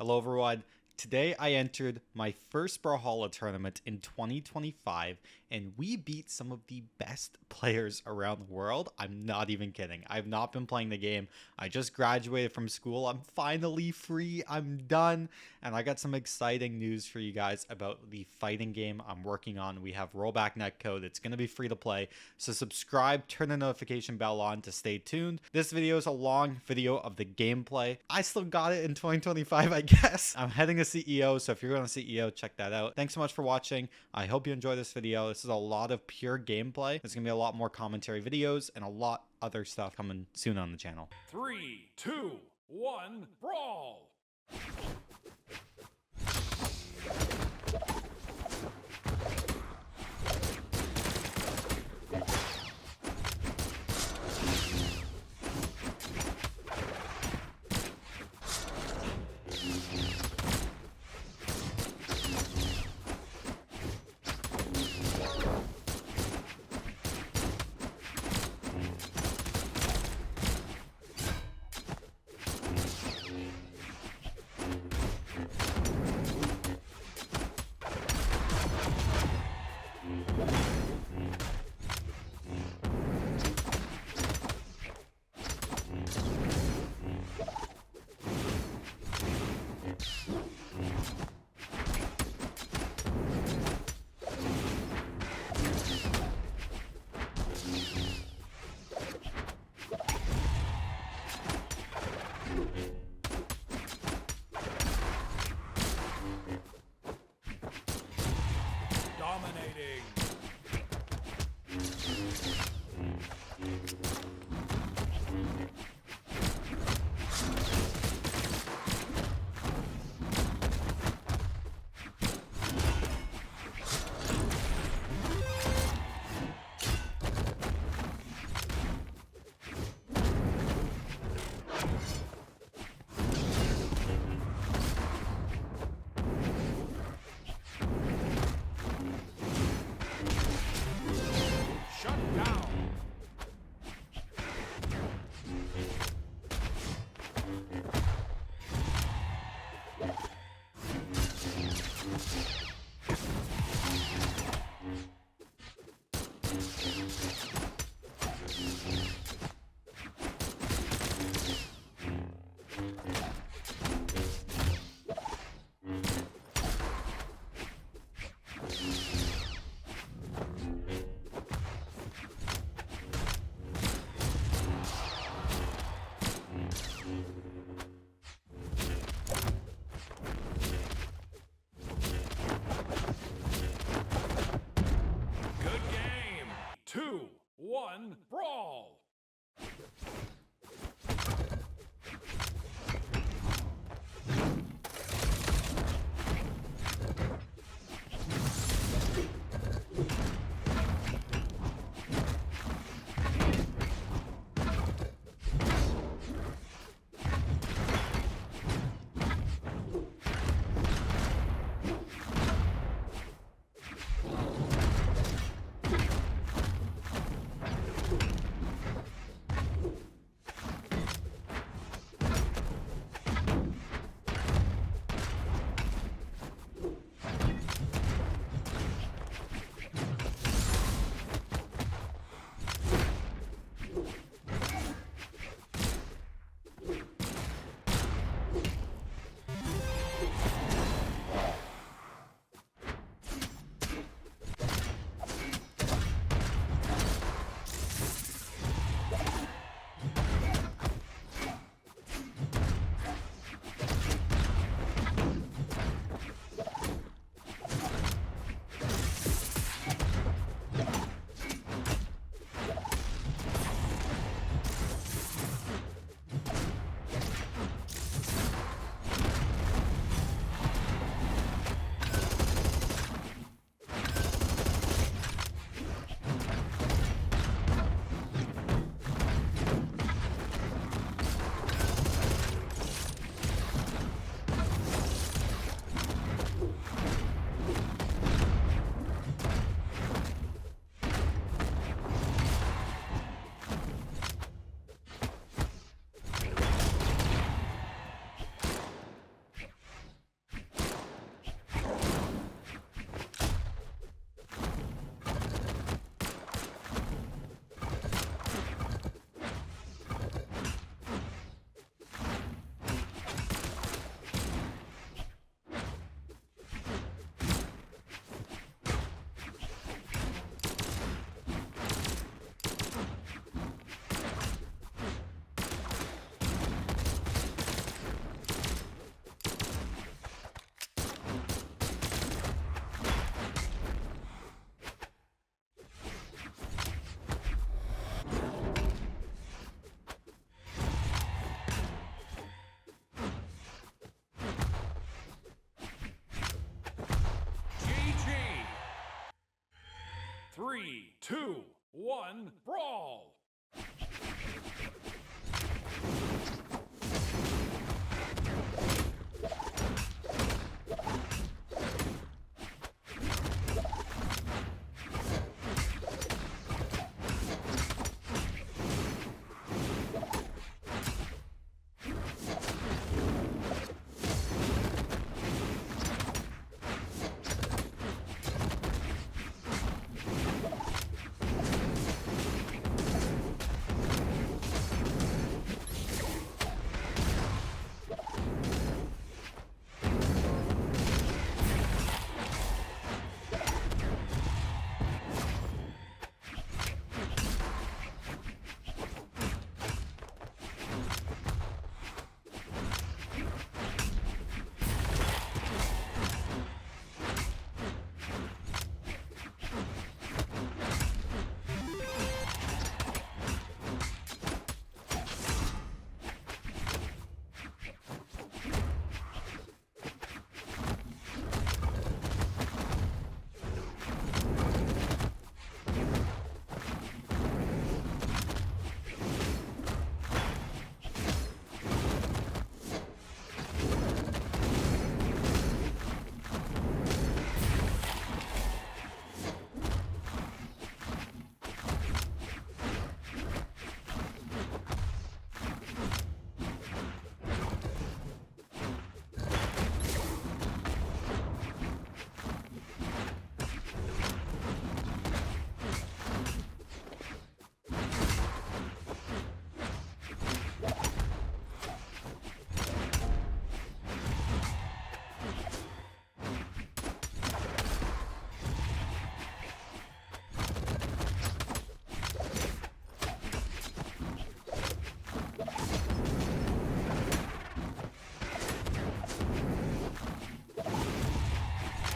Hello everyone. Today I entered my first Brawlhalla tournament in 2025 and we beat some of the best players around the world. I'm not even kidding. I've not been playing the game. I just graduated from school. I'm finally free. I'm done. And I got some exciting news for you guys about the fighting game I'm working on. We have rollback netcode. It's going to be free to play. So subscribe, turn the notification bell on to stay tuned. This video is a long video of the gameplay. I still got it in 2025, I guess. I'm heading to CEO, so if you're going to CEO, check that out. Thanks so much for watching. I hope you enjoy this video. This is a lot of pure gameplay. There's going to be a lot more commentary videos and a lot other stuff coming soon on the channel. 3, 2, 1, brawl! Dominating. 3, 2, 1, brawl!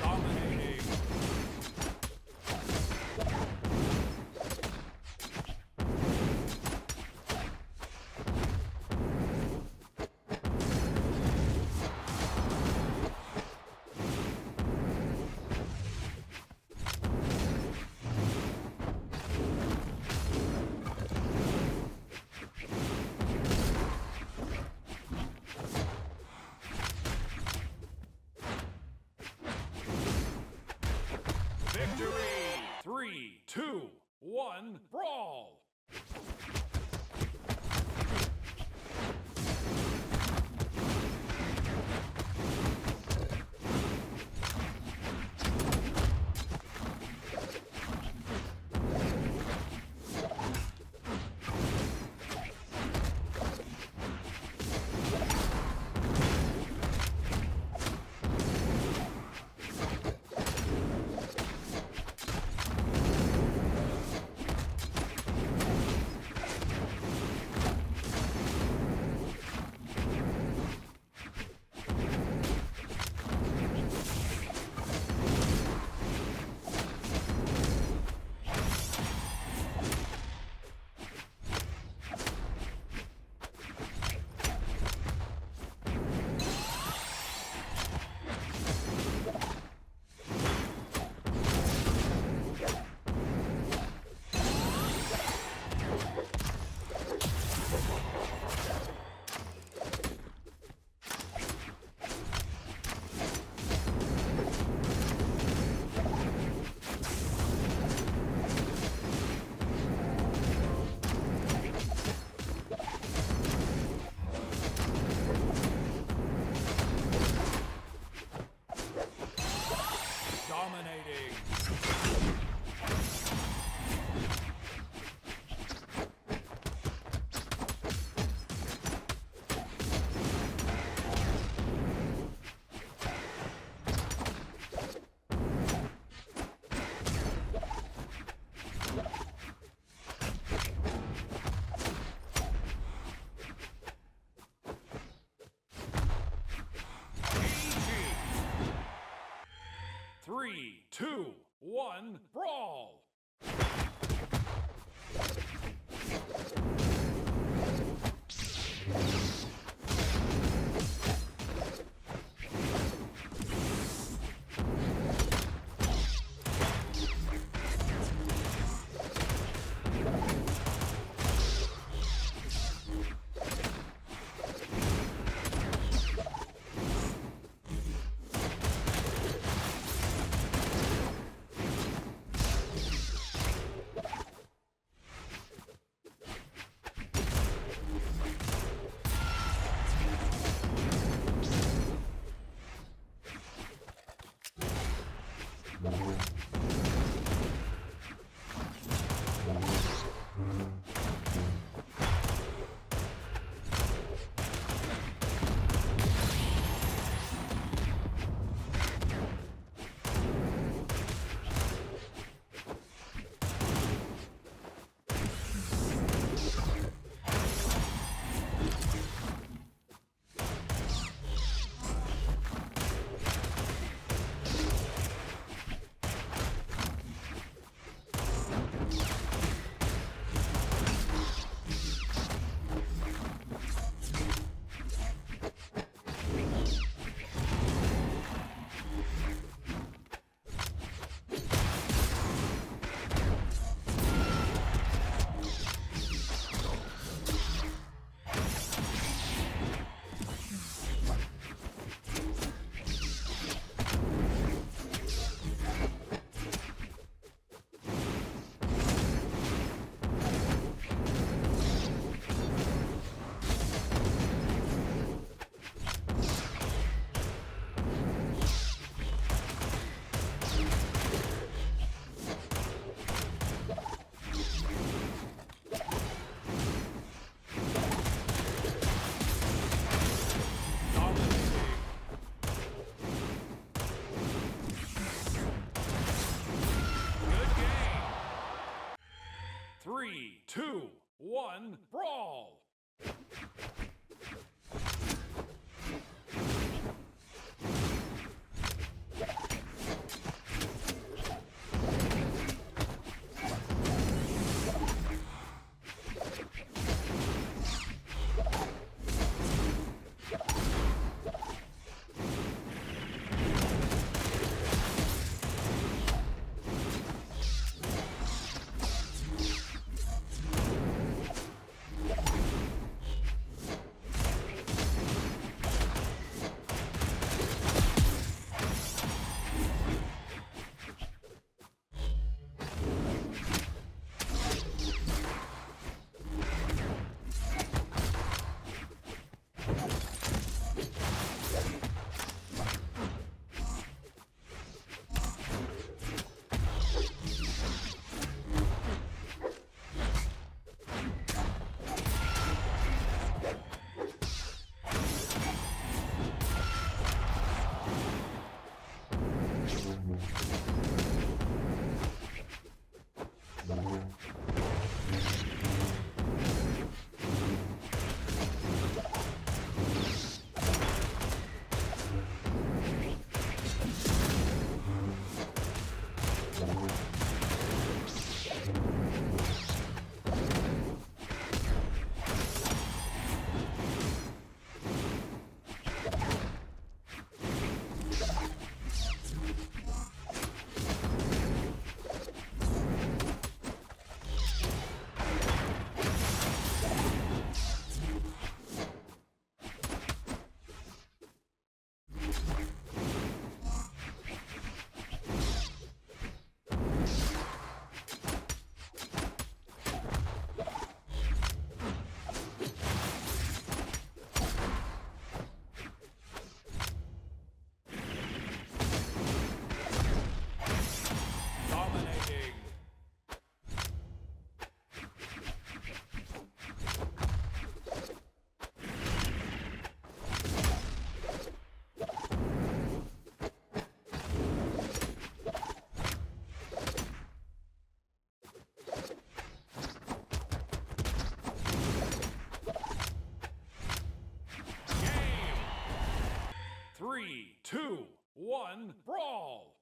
Dominating! Victory! 3, 2, 1, brawl! Dominating! Three, two, one, brawl! 2, 1, brawl! Dominating! Game! 3, 2, 1, brawl!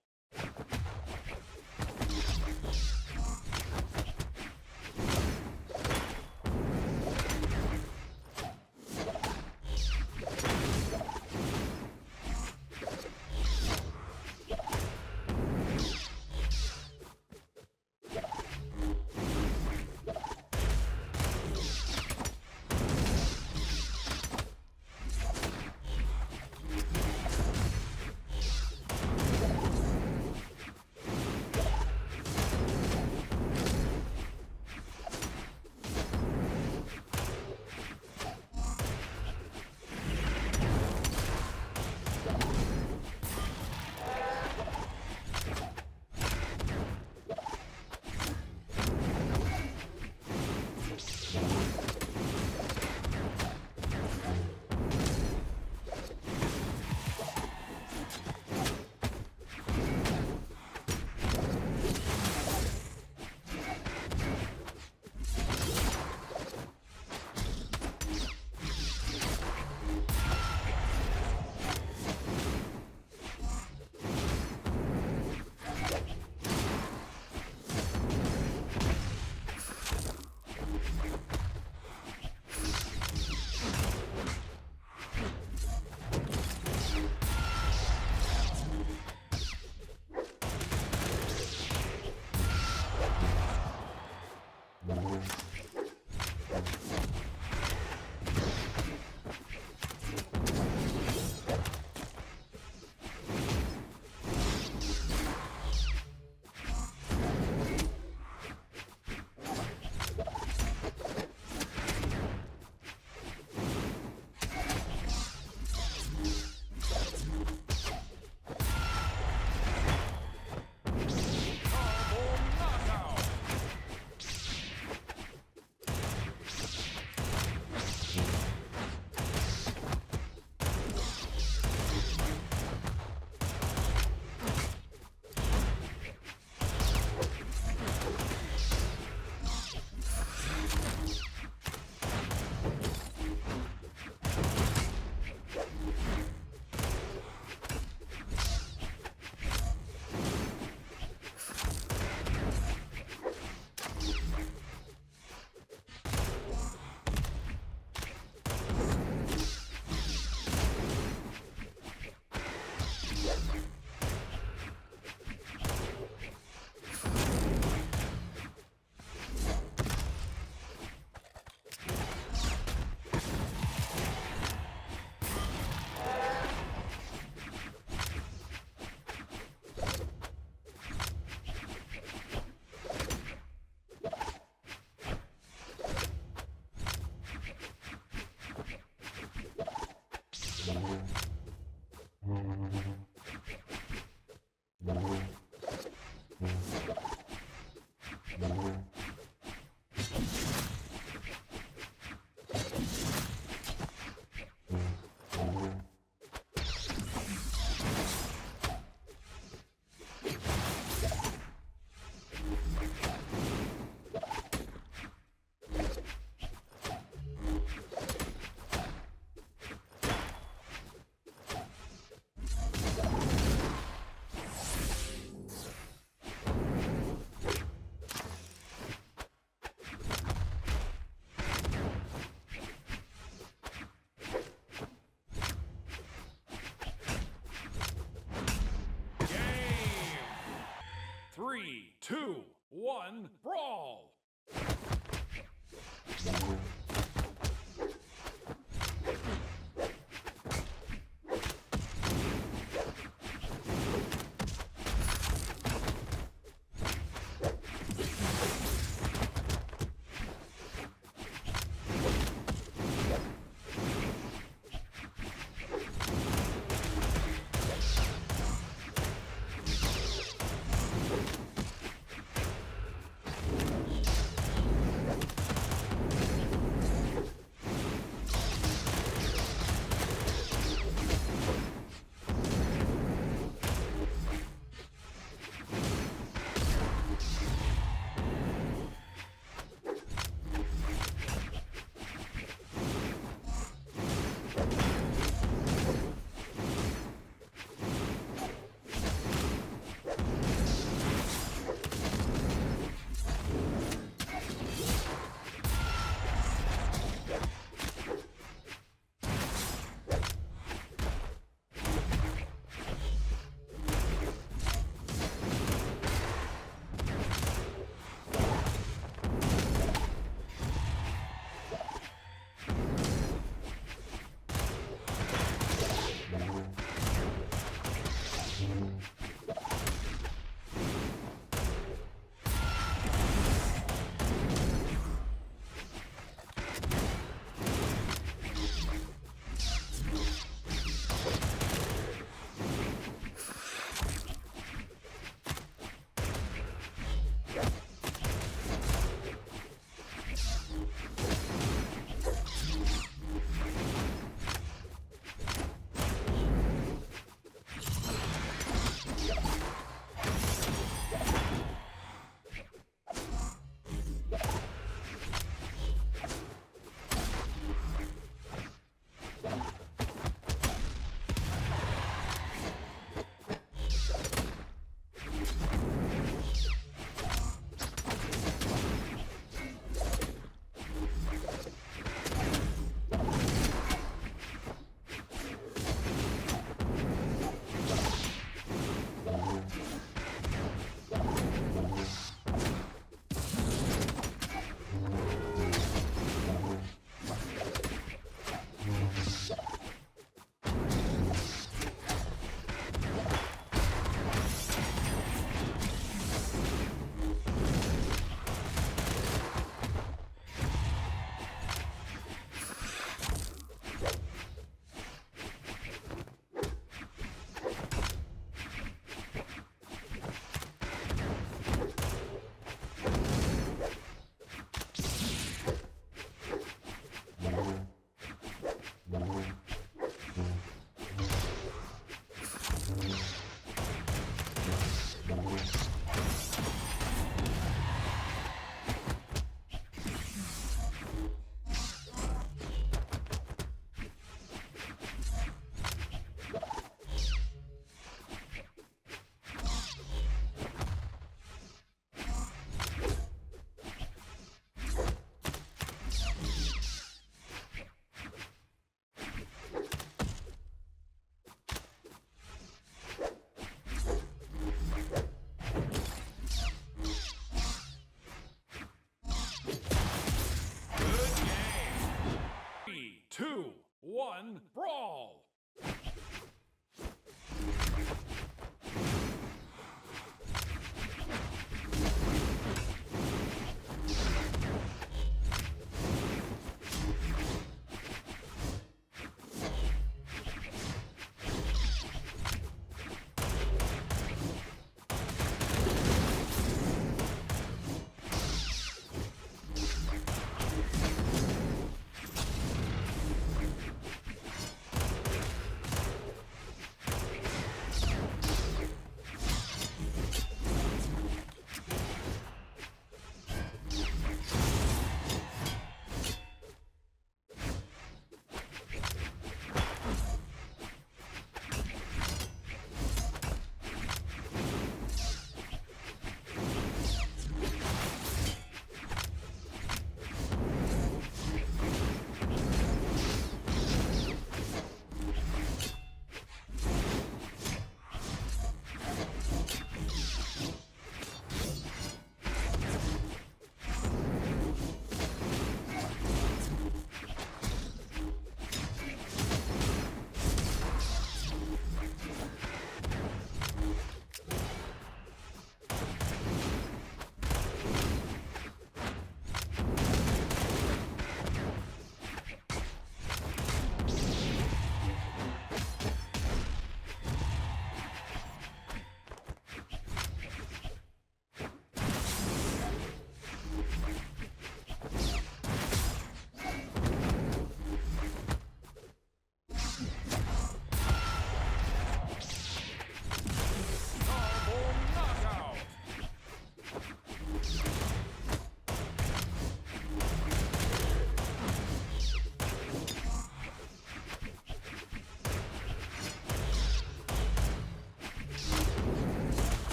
Three, two, one, brawl!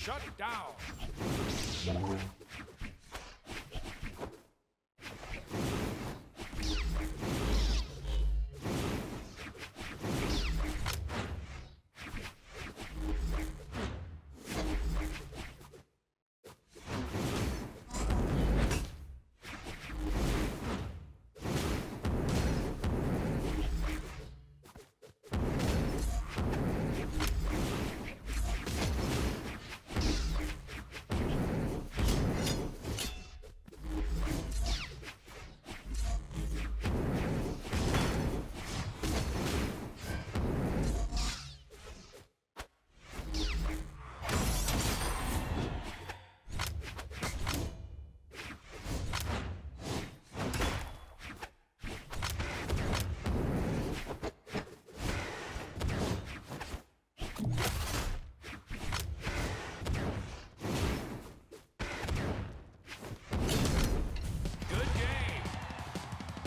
Shut down.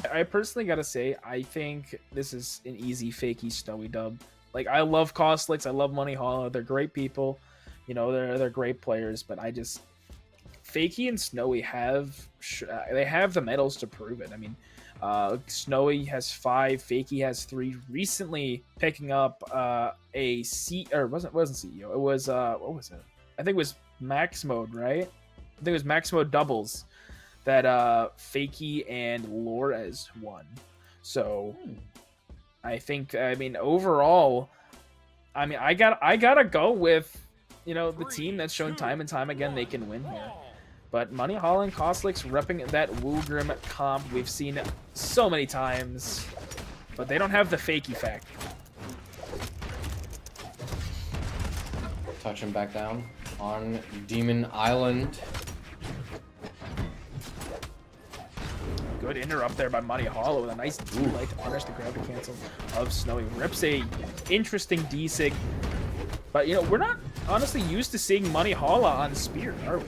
I personally gotta say, I think this is an easy fakey Snowy dub. Like, I love Cosolix, I love Brawlhalla, they're great people, you know, they're great players, but I just Fakey and Snowy have the medals to prove it. I mean, Snowy has 5, Fakey has 3. Recently picking up a C, or wasn't CEO. It was what was it? I think it was Max Mode, right? I think it was Max Mode doubles that Fakey and Lores won. So I think, I mean, overall, I mean, I gotta go with, you know, the team that's shown time and time again they can win here. But Brawlhalla and Cosolix repping that Woogrim comp we've seen so many times, but they don't have the Fakey factor. Touch him back down on Demon Island. Good interrupt there by Brawlhalla with a nice D-light to punish the grab and cancel of Snowy. Rips a interesting D-sig. But, you know, we're not honestly used to seeing Brawlhalla on Spear, are we?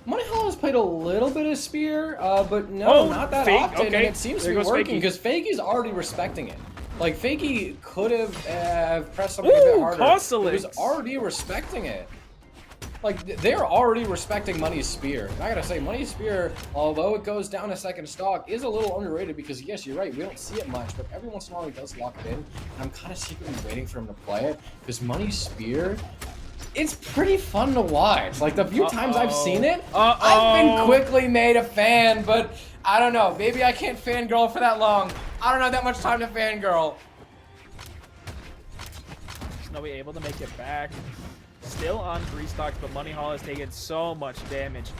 Brawlhalla's played a little bit of Spear, but no, not that often. Okay. And it seems to be working because Fakey's already respecting it. Like, Fakey could have pressed something a bit harder. Cosolix. He was already respecting it. Like, they're already respecting Money's Spear. And I gotta say, Money's Spear, although it goes down a second stock, is a little underrated because, yes, you're right, we don't see it much, but every once in a while he does lock it in. And I'm kind of secretly waiting for him to play it because Money's Spear, it's pretty fun to watch. Like, the few times I've seen it, I've been quickly made a fan, but I don't know. Maybe I can't fangirl for that long. I don't have that much time to fangirl. Snowy able to make it back. Still on 3 stocks, but Brawlhalla has taken so much damage.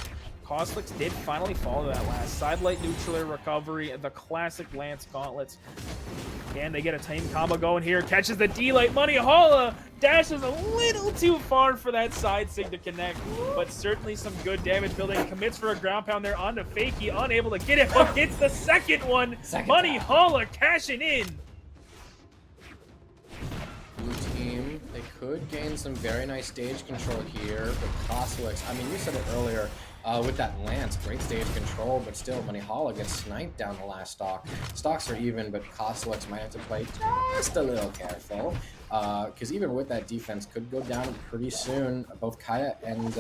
Cosolix did finally fall to that last sidelight neutral recovery, the classic Lance gauntlets. Can they get a team combo going here? Catches the D-light. Brawlhalla dashes a little too far for that side sig to connect, but certainly some good damage building. Commits for a ground pound there onto Fakey, unable to get it, but gets the second one. Brawlhalla cashing in. Blue team, they could gain some very nice stage control here, but Cosolix, I mean, you said it earlier, with that Lance, great stage control, but still, Brawlhalla gets sniped down the last stock. Stocks are even, but Cosolix might have to play just a little careful, because even with that defense, could go down pretty soon. Both Kaya and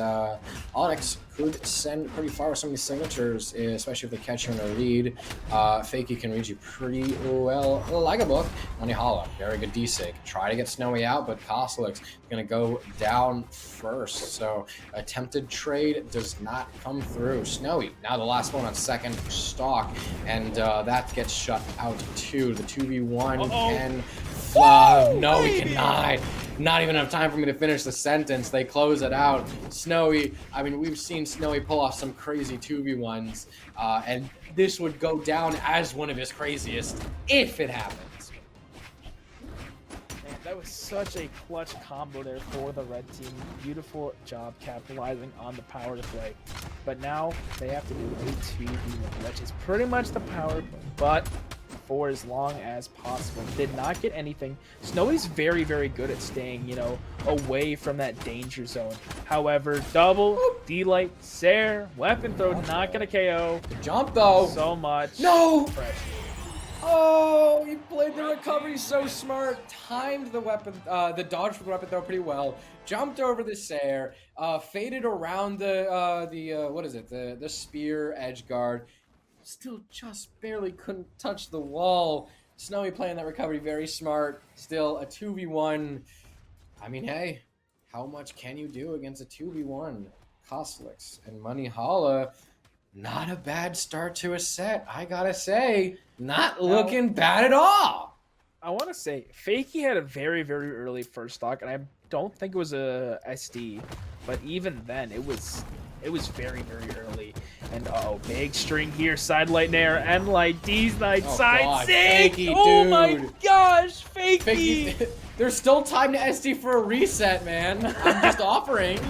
Onyx could send pretty far with some of these signatures, especially if they catch you in a lead. Fakey can read you pretty well, like a book. Brawlhalla, very good D-sig. Try to get Snowy out, but Cosolix is going to go down first. So attempted trade does not come through. Snowy, now the last one on second stock, and that gets shut out too. The 2v1 can... no, we cannot. Not even enough time for me to finish the sentence. They close it out. Snowy, I mean, we've seen Snowy pull off some crazy 2v1s, and this would go down as one of his craziest if it happens. Man, that was such a clutch combo there for the red team. Beautiful job capitalizing on the power to play. But now they have to do a 2v1, which is pretty much the power play, but for as long as possible. Did not get anything. Snowy's very, very good at staying, you know, away from that danger zone. However, double, D-light, Sair, weapon throw, not gonna KO. Good jump though. So much no pressure. Oh, he played the recovery so smart. Timed the weapon, the dodge for the weapon throw pretty well. Jumped over the Sair, faded around the what is it? The spear edge guard. Still just barely couldn't touch the wall. Snowy playing that recovery very smart. Still a 2v1. I mean, hey, how much can you do against a 2v1? Cosolix and Brawlhalla, not a bad start to a set. I gotta say, not looking bad at all. I want to say, Fakey had a very, very early first stock, and I don't think it was a SD, but even then, it was very, very early. And big string here, side light nair, end light, D's light, side God, sig. Fakey, Oh dude. my gosh, Fakey. There's still time to SD for a reset, man. I'm just offering.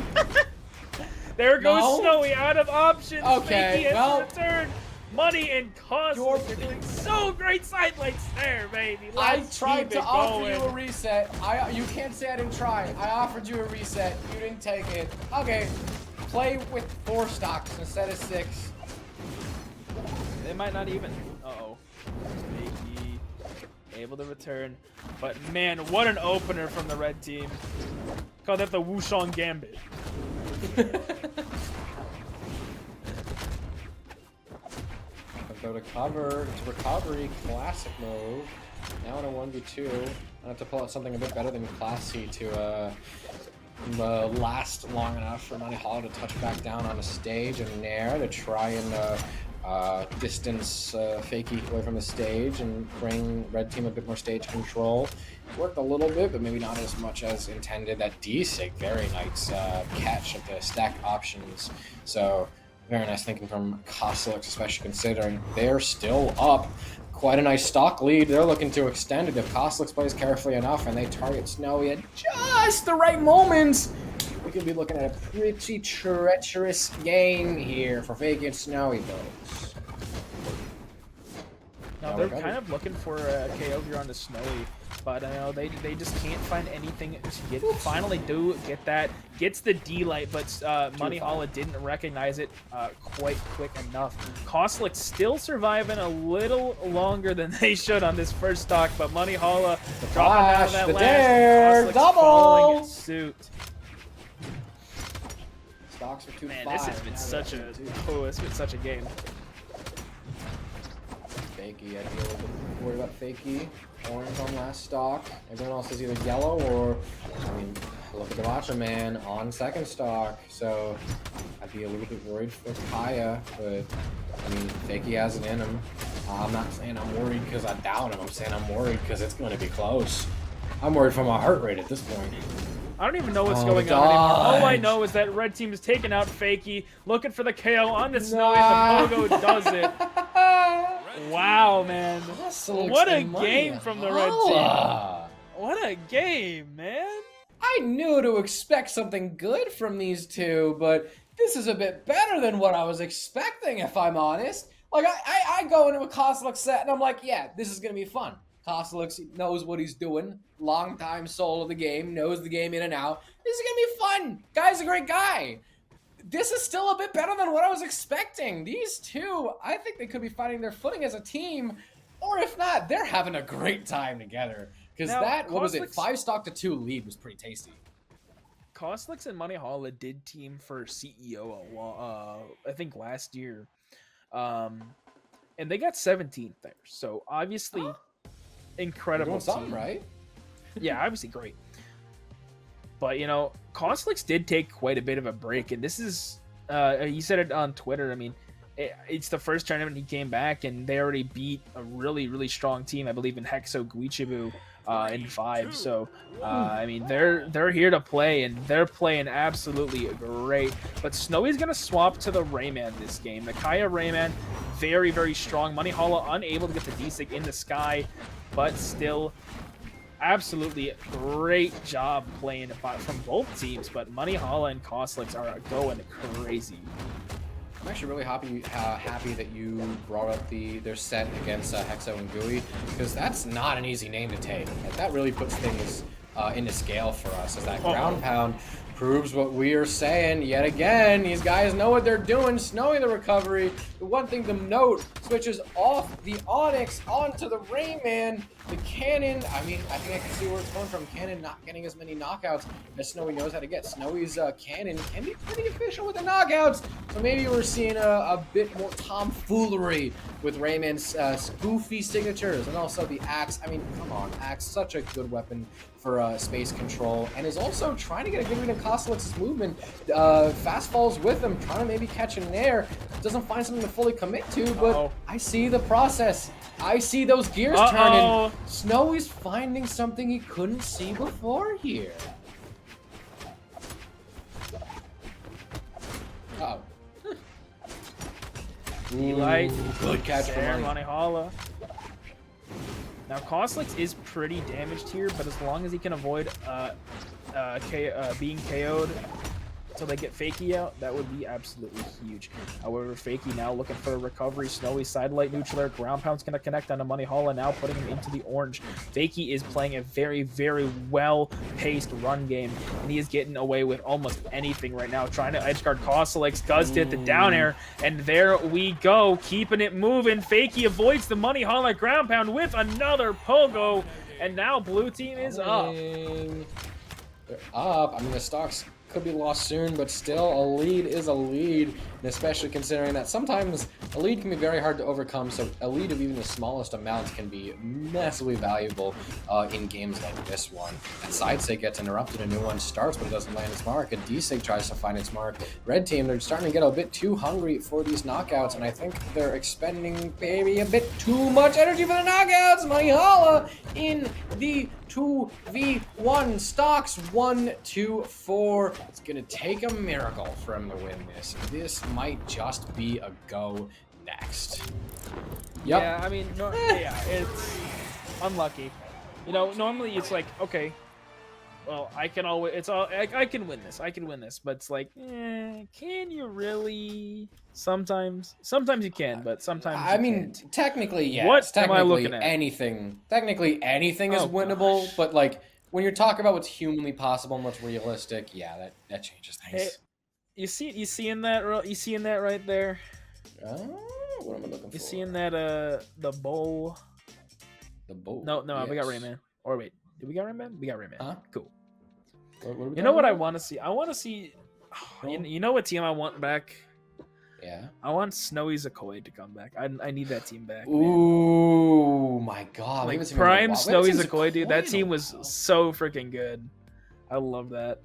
There goes No? Snowy out of options. Okay, Fakey has well, to return. Money and cost. You're doing so great side lights there, baby. Let's I tried keep to it offer going. you a reset. You can't say I didn't try. I offered you a reset. You didn't take it. Okay, play with 4 stocks instead of 6. They might not even. Uh-oh. Fakey able to return. But man, what an opener from the red team. Call that the Wushong Gambit. Go to cover, to recovery, classic move. Now in a 1v2, I have to pull out something a bit better than classy to last long enough for Brawlhalla to touch back down on the stage and nair to try and distance Fakey away from the stage and bring red team a bit more stage control. Worked a little bit, but maybe not as much as intended. That D-Sig, very nice catch of the stack options. So very nice thinking from Cosolix, especially considering they're still up. Quite a nice stock lead. They're looking to extend it if Cosolix plays carefully enough and they target Snowy at just the right moments. We could be looking at a pretty treacherous game here for Fakey and Snowy, folks. Now they're kind of looking for a KO here on the Snowy, but they just can't find anything to get. Finally do get that. Gets the D light, but Brawlhalla didn't recognize it quite quick enough. Cosolix still surviving a little longer than they should on this first stock, but Brawlhalla dropping down that the last. dare, Cosolix following double! in suit. Stocks are 2-5. Man, this has been such a game. Fakey, I'd be a little bit worried about Fakey. Orange on last stock. Everyone else is either yellow or, I mean, look at the Macho Man on second stock. So I'd be a little bit worried for Kaya, but I mean, Fakey has it in him. I'm not saying I'm worried because I doubt him. I'm saying I'm worried because it's going to be close. I'm worried for my heart rate at this point. I don't even know what's going on anymore. All I know is that red team is taking out Fakey, looking for the KO on the Snowy, and the Pogo does it. Wow, man. What a game from the red team. What a game, man. I knew to expect something good from these two, but this is a bit better than what I was expecting, if I'm honest. Like, I go into a Cosolix set, and I'm like, yeah, this is going to be fun. Cosolix knows what he's doing. Longtime soul of the game, knows the game in and out. This is going to be fun. Guy's a great guy. This is still a bit better than what I was expecting. These two, I think they could be finding their footing as a team, or if not, they're having a great time together. Because that, what was it, 5 stock to 2 lead was pretty tasty. Cosolix and Brawlhalla did team for CEO, I think last year. And they got 17th there. So obviously, incredible Doing something, team. right? Yeah, obviously great. But, you know, Cosolix did take quite a bit of a break. And this is, he said it on Twitter. I mean, it's the first tournament he came back, and they already beat a really, really strong team, I believe, in Hexo Guichibu in 5. So, I mean, they're here to play, and they're playing absolutely great. But Snowy's going to swap to the Rayman this game. The Kaya Rayman, very, very strong. Brawlhalla unable to get the D-Sig in the sky, but still absolutely great job playing from both teams. But Brawlhalla and Cosolix are going crazy. I'm actually really happy that you brought up their set against Hexo and Gui, because that's not an easy name to take. Like, that really puts things into scale for us, as that ground pound proves what we are saying yet again. These guys know what they're doing. Snowy the recovery. The one thing to note, switches off the Onyx onto the Rayman. The Cannon, I mean, I think I can see where it's going from. Cannon not getting as many knockouts as Snowy knows how to get. Snowy's Cannon can be pretty efficient with the knockouts. So maybe we're seeing a bit more tomfoolery with Rayman's goofy signatures. And also the Axe. I mean, come on, Axe, such a good weapon for space control, and is also trying to get a good read on Cosolix's movement. Fast falls with him, trying to maybe catch an air. Doesn't find something to fully commit to, but I see the process. I see those gears turning. Snowy's finding something he couldn't see before here. Uh-oh. Light, good catch for Brawlhalla. Now Cosolix is pretty damaged here, but as long as he can avoid being KO'd until they get Fakey out, that would be absolutely huge. However, Fakey now looking for a recovery. Snowy sidelight neutral air. Ground Pound's going to connect onto Moneyhalla, now putting him into the orange. Fakey is playing a very, very well-paced run game, and he is getting away with almost anything right now. Trying to edgeguard Cosolix, does get the down air, and there we go, keeping it moving. Fakey avoids the Moneyhalla Ground Pound with another pogo, and now blue team is up. They're up. I mean, the stocks could be lost soon, but still a lead is a lead, and especially considering that sometimes a lead can be very hard to overcome, so a lead of even the smallest amount can be massively valuable in games like this one. And Sidesig gets interrupted, a new one starts, but it doesn't land its mark, and D-Sig tries to find its mark. Red team, they're starting to get a bit too hungry for these knockouts, and I think they're expending maybe a bit too much energy for the knockouts. Moneyhalla in the 2v1 stocks 1, 2, 4. It's gonna take a miracle for him to win this. This might just be a go next. Yep. Yeah, I mean, yeah, it's unlucky. You know, normally it's like, okay, well, I can always, it's all, I can win this, but it's like, can you really? Sometimes you can, but sometimes I mean, can't. Technically, yes. What technically, am I looking at? Technically anything is winnable, but like when you're talking about what's humanly possible and what's realistic, yeah, that changes things. Hey, you seeing that right there? What am I looking for? You seeing that the bowl? The bowl. No, yes. we got Rayman. Or wait, did we got Rayman? We got Rayman. Huh? Cool. What You know what I want to see? I want to see. You know what team I want back? Yeah. I want Snowy Zakoi to come back. I need that team back. Ooh, my God. Like prime Snowy Zakoi, dude. That team was so freaking good. I love that.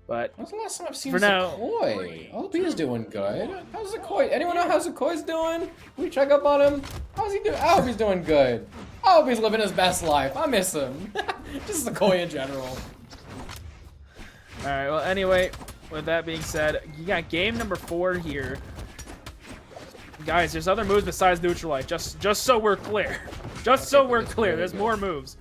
But when's the last time I've seen for now, Zakoi? I hope he's doing good. How's Zakoi? Anyone know how Zakoi's doing? Can we check up on him? How's he doing? I hope he's doing good. I hope he's living his best life. I miss him. Just Zakoi in general. All right. Well, anyway, with that being said, you got game number 4 here. Guys, there's other moves besides Neutralite. Just so we're clear. Just so we're clear. There's more moves.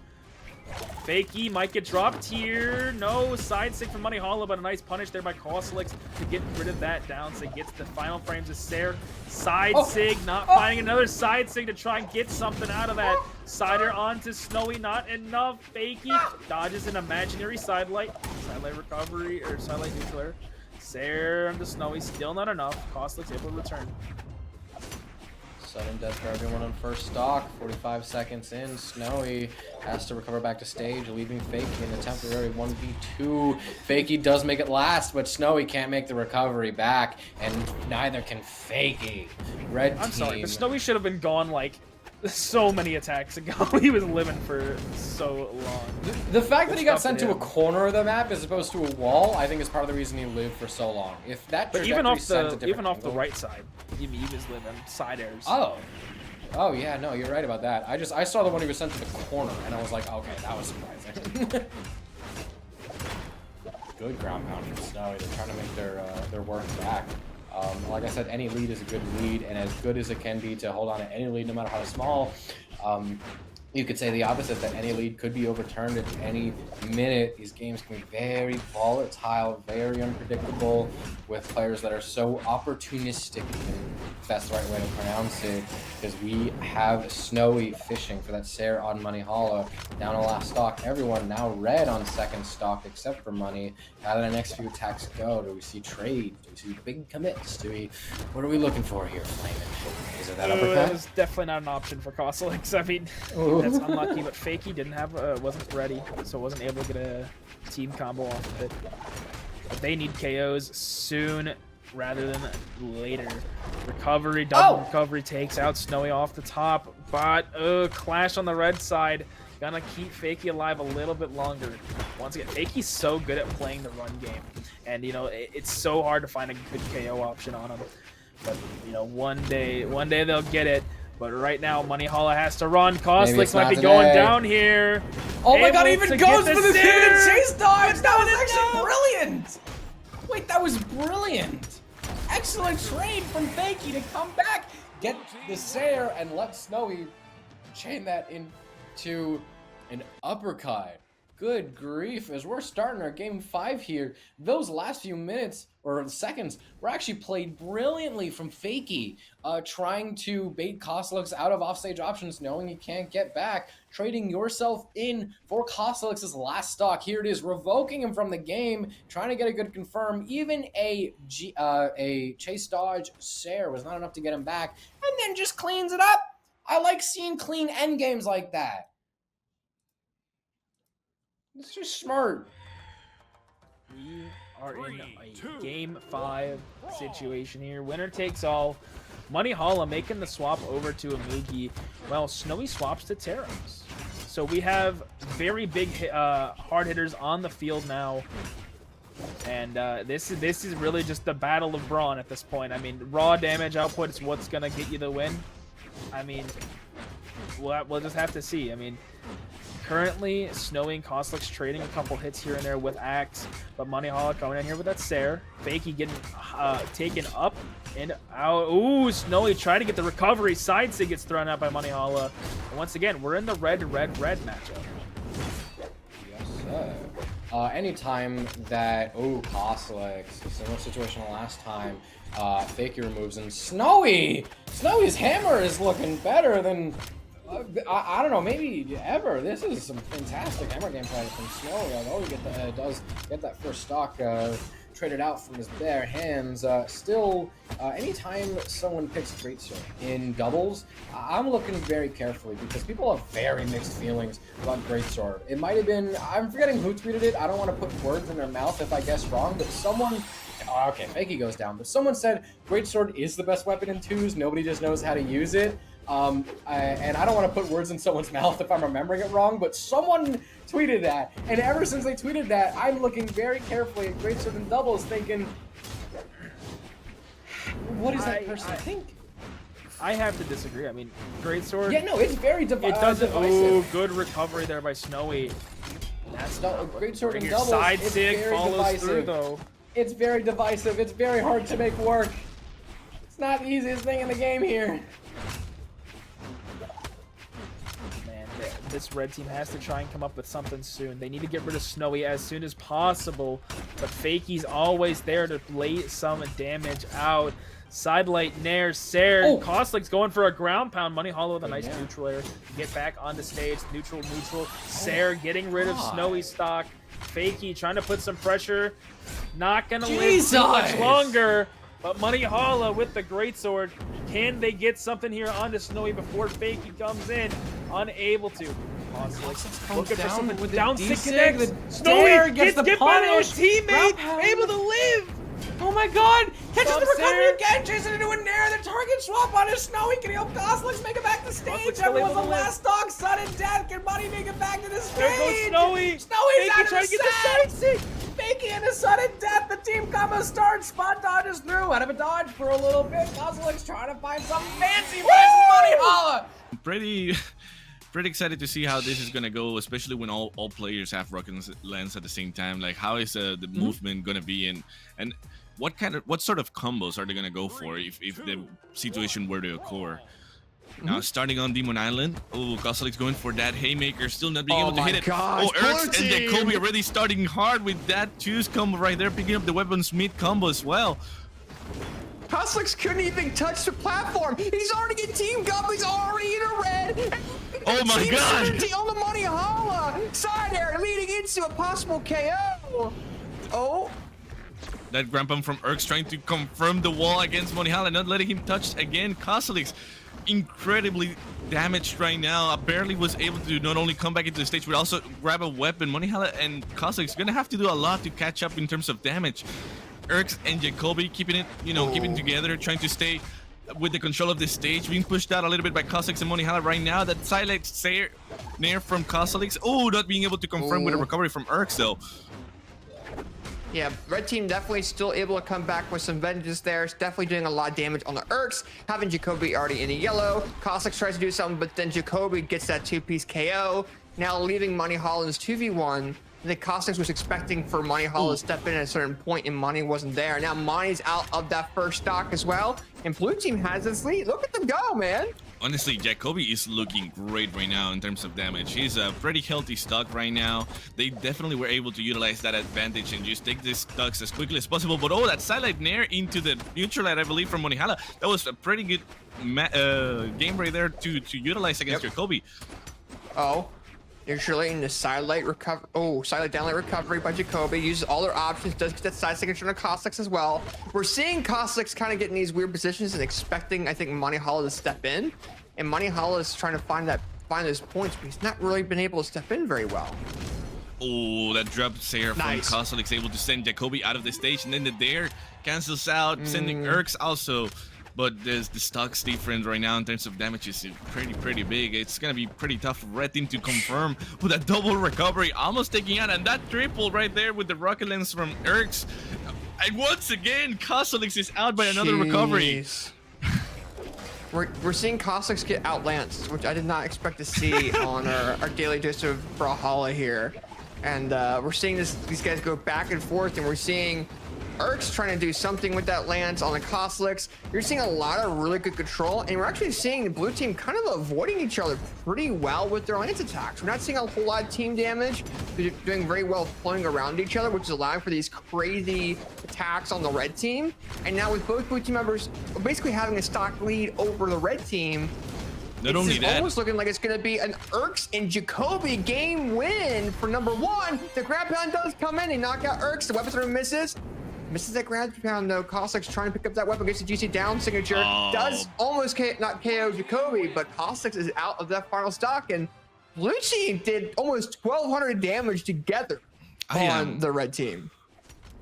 Fakey might get dropped here. No, side sig from Moneyhalla, but a nice punish there by Cosolix to get rid of that down. So gets the final frames of Sair. Side sig, not finding another side sig to try and get something out of that. Sider onto Snowy, not enough. Fakey dodges an imaginary sidelight. Sidelight recovery, or sidelight nuclear. Sair onto Snowy, still not enough. Cosolix able to return. Sudden death for everyone on first stock. 45 seconds in. Snowy has to recover back to stage, leaving Fakey in a temporary 1v2. Fakey does make it last, but Snowy can't make the recovery back, and neither can Fakey. Red team. I'm sorry, but Snowy should have been gone like so many attacks ago. He was living for so long. The fact that he got sent to a corner of the map as opposed to a wall, I think is part of the reason he lived for so long. If that but even off the right side, he was living side airs. Oh yeah, no, you're right about that. I saw the one he was sent to the corner, and I was like, okay, that was surprising. Good ground pound from Snowy. They're trying to make their work back. Like I said, any lead is a good lead, and as good as it can be to hold on to any lead, no matter how small. You could say the opposite, that any lead could be overturned at any minute. These games can be very volatile, very unpredictable, with players that are so opportunistic and if that's the right way to pronounce it, because we have Snowy fishing for that Sarah on Money Hollow. Down to last stock, everyone now red on second stock except for Money. How do the next few attacks go? Do we see trade? Do we see big commits? What are we looking for here, Flamin'? Is it that uppercut? That was definitely not an option for Cosolix. I mean, that's unlucky, but Fakey didn't have, wasn't ready, so wasn't able to get a team combo off of it. But they need KOs soon rather than later. Recovery, double recovery takes out Snowy off the top, but clash on the red side. Gonna keep Fakey alive a little bit longer. Once again, Fakey's so good at playing the run game, and you know it's so hard to find a good KO option on him. But you know, one day they'll get it. But right now, Money Hollow has to run. Cosolix might be going down here. Oh my god, he even goes for the pivot chase dodge! That was actually brilliant! Wait, that was brilliant! Excellent trade from Fakey to come back, get the Sayer, and let Snowy chain that into an uppercut. Good grief, as we're starting our game 5 here, those last few minutes or seconds were actually played brilliantly from Fakey, trying to bait Cosolix out of offstage options, knowing he can't get back, trading yourself in for Cosolix's last stock. Here it is, revoking him from the game, trying to get a good confirm. Even a chase dodge Sayer was not enough to get him back, and then just cleans it up. I like seeing clean end games like that. It's just smart. We are in a game 5 situation here. Winner takes all. Money Hollow making the swap over to Amugi, while Snowy swaps to Terros. So we have very big hard hitters on the field now. And this is really just the battle of brawn at this point. I mean, raw damage output is what's going to get you the win. I mean, we'll just have to see. I mean, currently, Snowy and Cosolix trading a couple hits here and there with Axe, but Money Hollow coming in here with that Sayer. Fakey getting taken up and out. Ooh, Snowy trying to get the recovery. Side sig gets thrown out by Money Hollow. And once again, we're in the red matchup. Yes, sir. Anytime that, Cosolix, similar situation last time, Fakey removes, and Snowy's hammer is looking better than, I don't know, maybe ever. This is some fantastic hammer gameplay from Snowy, although he does get that first stock traded out from his bare hands. Still, anytime someone picks Greatsword in doubles, I'm looking very carefully because people have very mixed feelings about Greatsword. It might have been, I'm forgetting who tweeted it, I don't want to put words in their mouth if I guess wrong, but someone, okay, Fakey goes down, but someone said Greatsword is the best weapon in 2s, nobody just knows how to use it. And I don't want to put words in someone's mouth if I'm remembering it wrong, but someone tweeted that, and ever since they tweeted that, I'm looking very carefully at Greatsword and doubles, thinking, what does that person think? I have to disagree. I mean, Greatsword. Yeah, no, it's very divisive. It doesn't. Oh, good recovery there by Snowy. That's not Greatsword and here. doubles. Side it's sig very follows divisive. through though. It's very divisive. It's very hard to make work. It's not the easiest thing in the game here. This red team has to try and come up with something soon. They need to get rid of Snowy as soon as possible, but Fakey's always there to lay some damage out. Sidelight Nair, Sayer, Cosolix going for a ground pound. Money Hollow with a nice neutral air. Get back on the stage, neutral. Sayer getting rid of Snowy stock. Fakey trying to put some pressure. Not gonna live too much longer. But Money Hollow with the Greatsword. Can they get something here onto Snowy before Fakey comes in? Unable to. Cosolix looking for something with down sick connects. Snowy gets the punish. Teammate able to live. Oh my god! Catches the recovery again, chasing into a Nair. The target swap on his Snowy. Can he help Cosolix make it back to stage? Everyone's the last dog, sudden death. Can Money make it back to the stage? There goes Snowy. Snowy's out of trying the to get the side sig. Fakey and a sudden death. The team combo starts. Spot dodges through. Out of a dodge for a little bit. Cosolix trying to find some fancy Money Hollow. Pretty excited to see how this is gonna go, especially when all players have rocket lens at the same time. Like, how is the movement gonna be, and what sort of combos are they gonna go for if the situation were to occur? Now starting on Demon Island. Oh, Cosolix going for that haymaker, still not being able to hit it. Gosh, Ertz and Jacoby already starting hard with that choose combo right there, picking up the weaponsmith combo as well. Cosolix couldn't even touch the platform. He's already in team up. He's already in a red. Oh my God! On the Money Holla side air, leading into a possible KO. Oh. That Grand Pump from Erx trying to confirm the wall against Brawlhalla, not letting him touch again. Cosolix incredibly damaged right now. Barely was able to not only come back into the stage, but also grab a weapon. Brawlhalla and Cosolix gonna have to do a lot to catch up in terms of damage. Erx and Jacoby keeping it, keeping together, trying to stay with the control of the stage, being pushed out a little bit by Cosolix and Brawlhalla right now. That silent nair from Cosolix. Oh, not being able to confirm with a recovery from Erx though. Yeah, red team definitely still able to come back with some vengeance there. It's definitely doing a lot of damage on the Erx. Having Jacoby already in the yellow. Cosolix tries to do something, but then Jacoby gets that two-piece KO. Now leaving Money Holland's 2v1. I think Cosolix was expecting for Money Holla to step in at a certain point, and Money wasn't there. Now Money's out of that first stock as well, and blue team has this lead. Look at them go, man. Honestly, Jacoby is looking great right now in terms of damage. He's a pretty healthy stock right now. They definitely were able to utilize that advantage and just take these stocks as quickly as possible. But that silent nair into the neutral light, I believe, from Brawlhalla, that was a pretty good game right there to utilize against Jacoby. Oh. Usually in the sidelight recovery. Oh, sidelight downlight recovery by Jacoby. Uses all their options. Does get that side signature on Cosolix as well. We're seeing Cosolix kind of get in these weird positions and expecting, I think, Money Holla to step in. And Money Holla is trying to find those points, but he's not really been able to step in very well. Oh, that drop there from Cosolix, able to send Jacoby out of the stage, and then the dare cancels out, sending Erx also. But the stocks difference right now in terms of damage is pretty big. It's gonna be pretty tough for red team to confirm with a double recovery, almost taking out, and that triple right there with the rocket lens from Erx. And once again, Cosolix is out by another recovery. We're seeing Cosolix get outlanced, which I did not expect to see on our daily dose of Brawlhalla here. And we're seeing these guys go back and forth, and we're seeing Erx trying to do something with that lance on the Cosolix. You're seeing a lot of really good control, and we're actually seeing the blue team kind of avoiding each other pretty well with their lance attacks. We're not seeing a whole lot of team damage. They're doing very well flowing around each other, which is allowing for these crazy attacks on the red team. And now with both blue team members basically having a stock lead over the red team, it's almost looking like it's going to be an Erx and Jacoby game win for number one. The grab pound does come in. They knock out Erx. The weapon throw misses that grab pound though. Cosolix trying to pick up that weapon, gets the GC down signature. Does almost not KO Jacoby, but Cosolix is out of that final stock, and blue team did almost 1,200 damage together on the red team.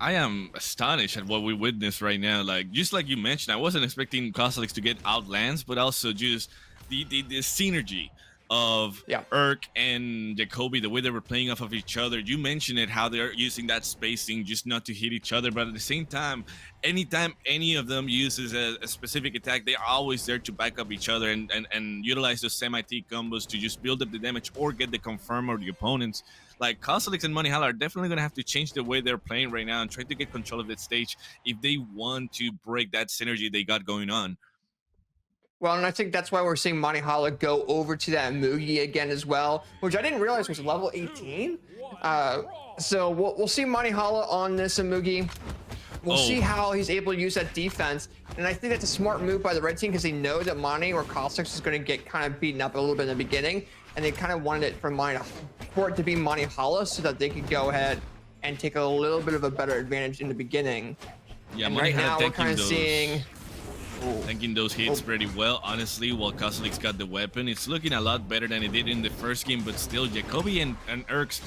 I am astonished at what we witnessed right now. Like, just like you mentioned, I wasn't expecting Cosolix to get outlanced, but also just the synergy of Erk and Jacoby, the way they were playing off of each other. You mentioned it, how they're using that spacing just not to hit each other, but at the same time, anytime any of them uses a specific attack, they are always there to back up each other and utilize those semi-T combos to just build up the damage or get the confirm of the opponents. Like, Cosolix and Money Holla are definitely going to have to change the way they're playing right now and try to get control of that stage if they want to break that synergy they got going on. Well, and I think that's why we're seeing Money Holla go over to that Mugi again as well, which I didn't realize was level 18. So we'll see Money Holla on this Mugi. We'll see how he's able to use that defense. And I think that's a smart move by the red team because they know that Money or Cosolix is going to get kind of beaten up a little bit in the beginning. And they kind of wanted it for it to be Money Holla so that they could go ahead and take a little bit of a better advantage in the beginning. Yeah, and right now we're kind of seeing... Tanking those hits pretty well, honestly, while Cosolix got the weapon. It's looking a lot better than it did in the first game, but still, Jacoby and Erx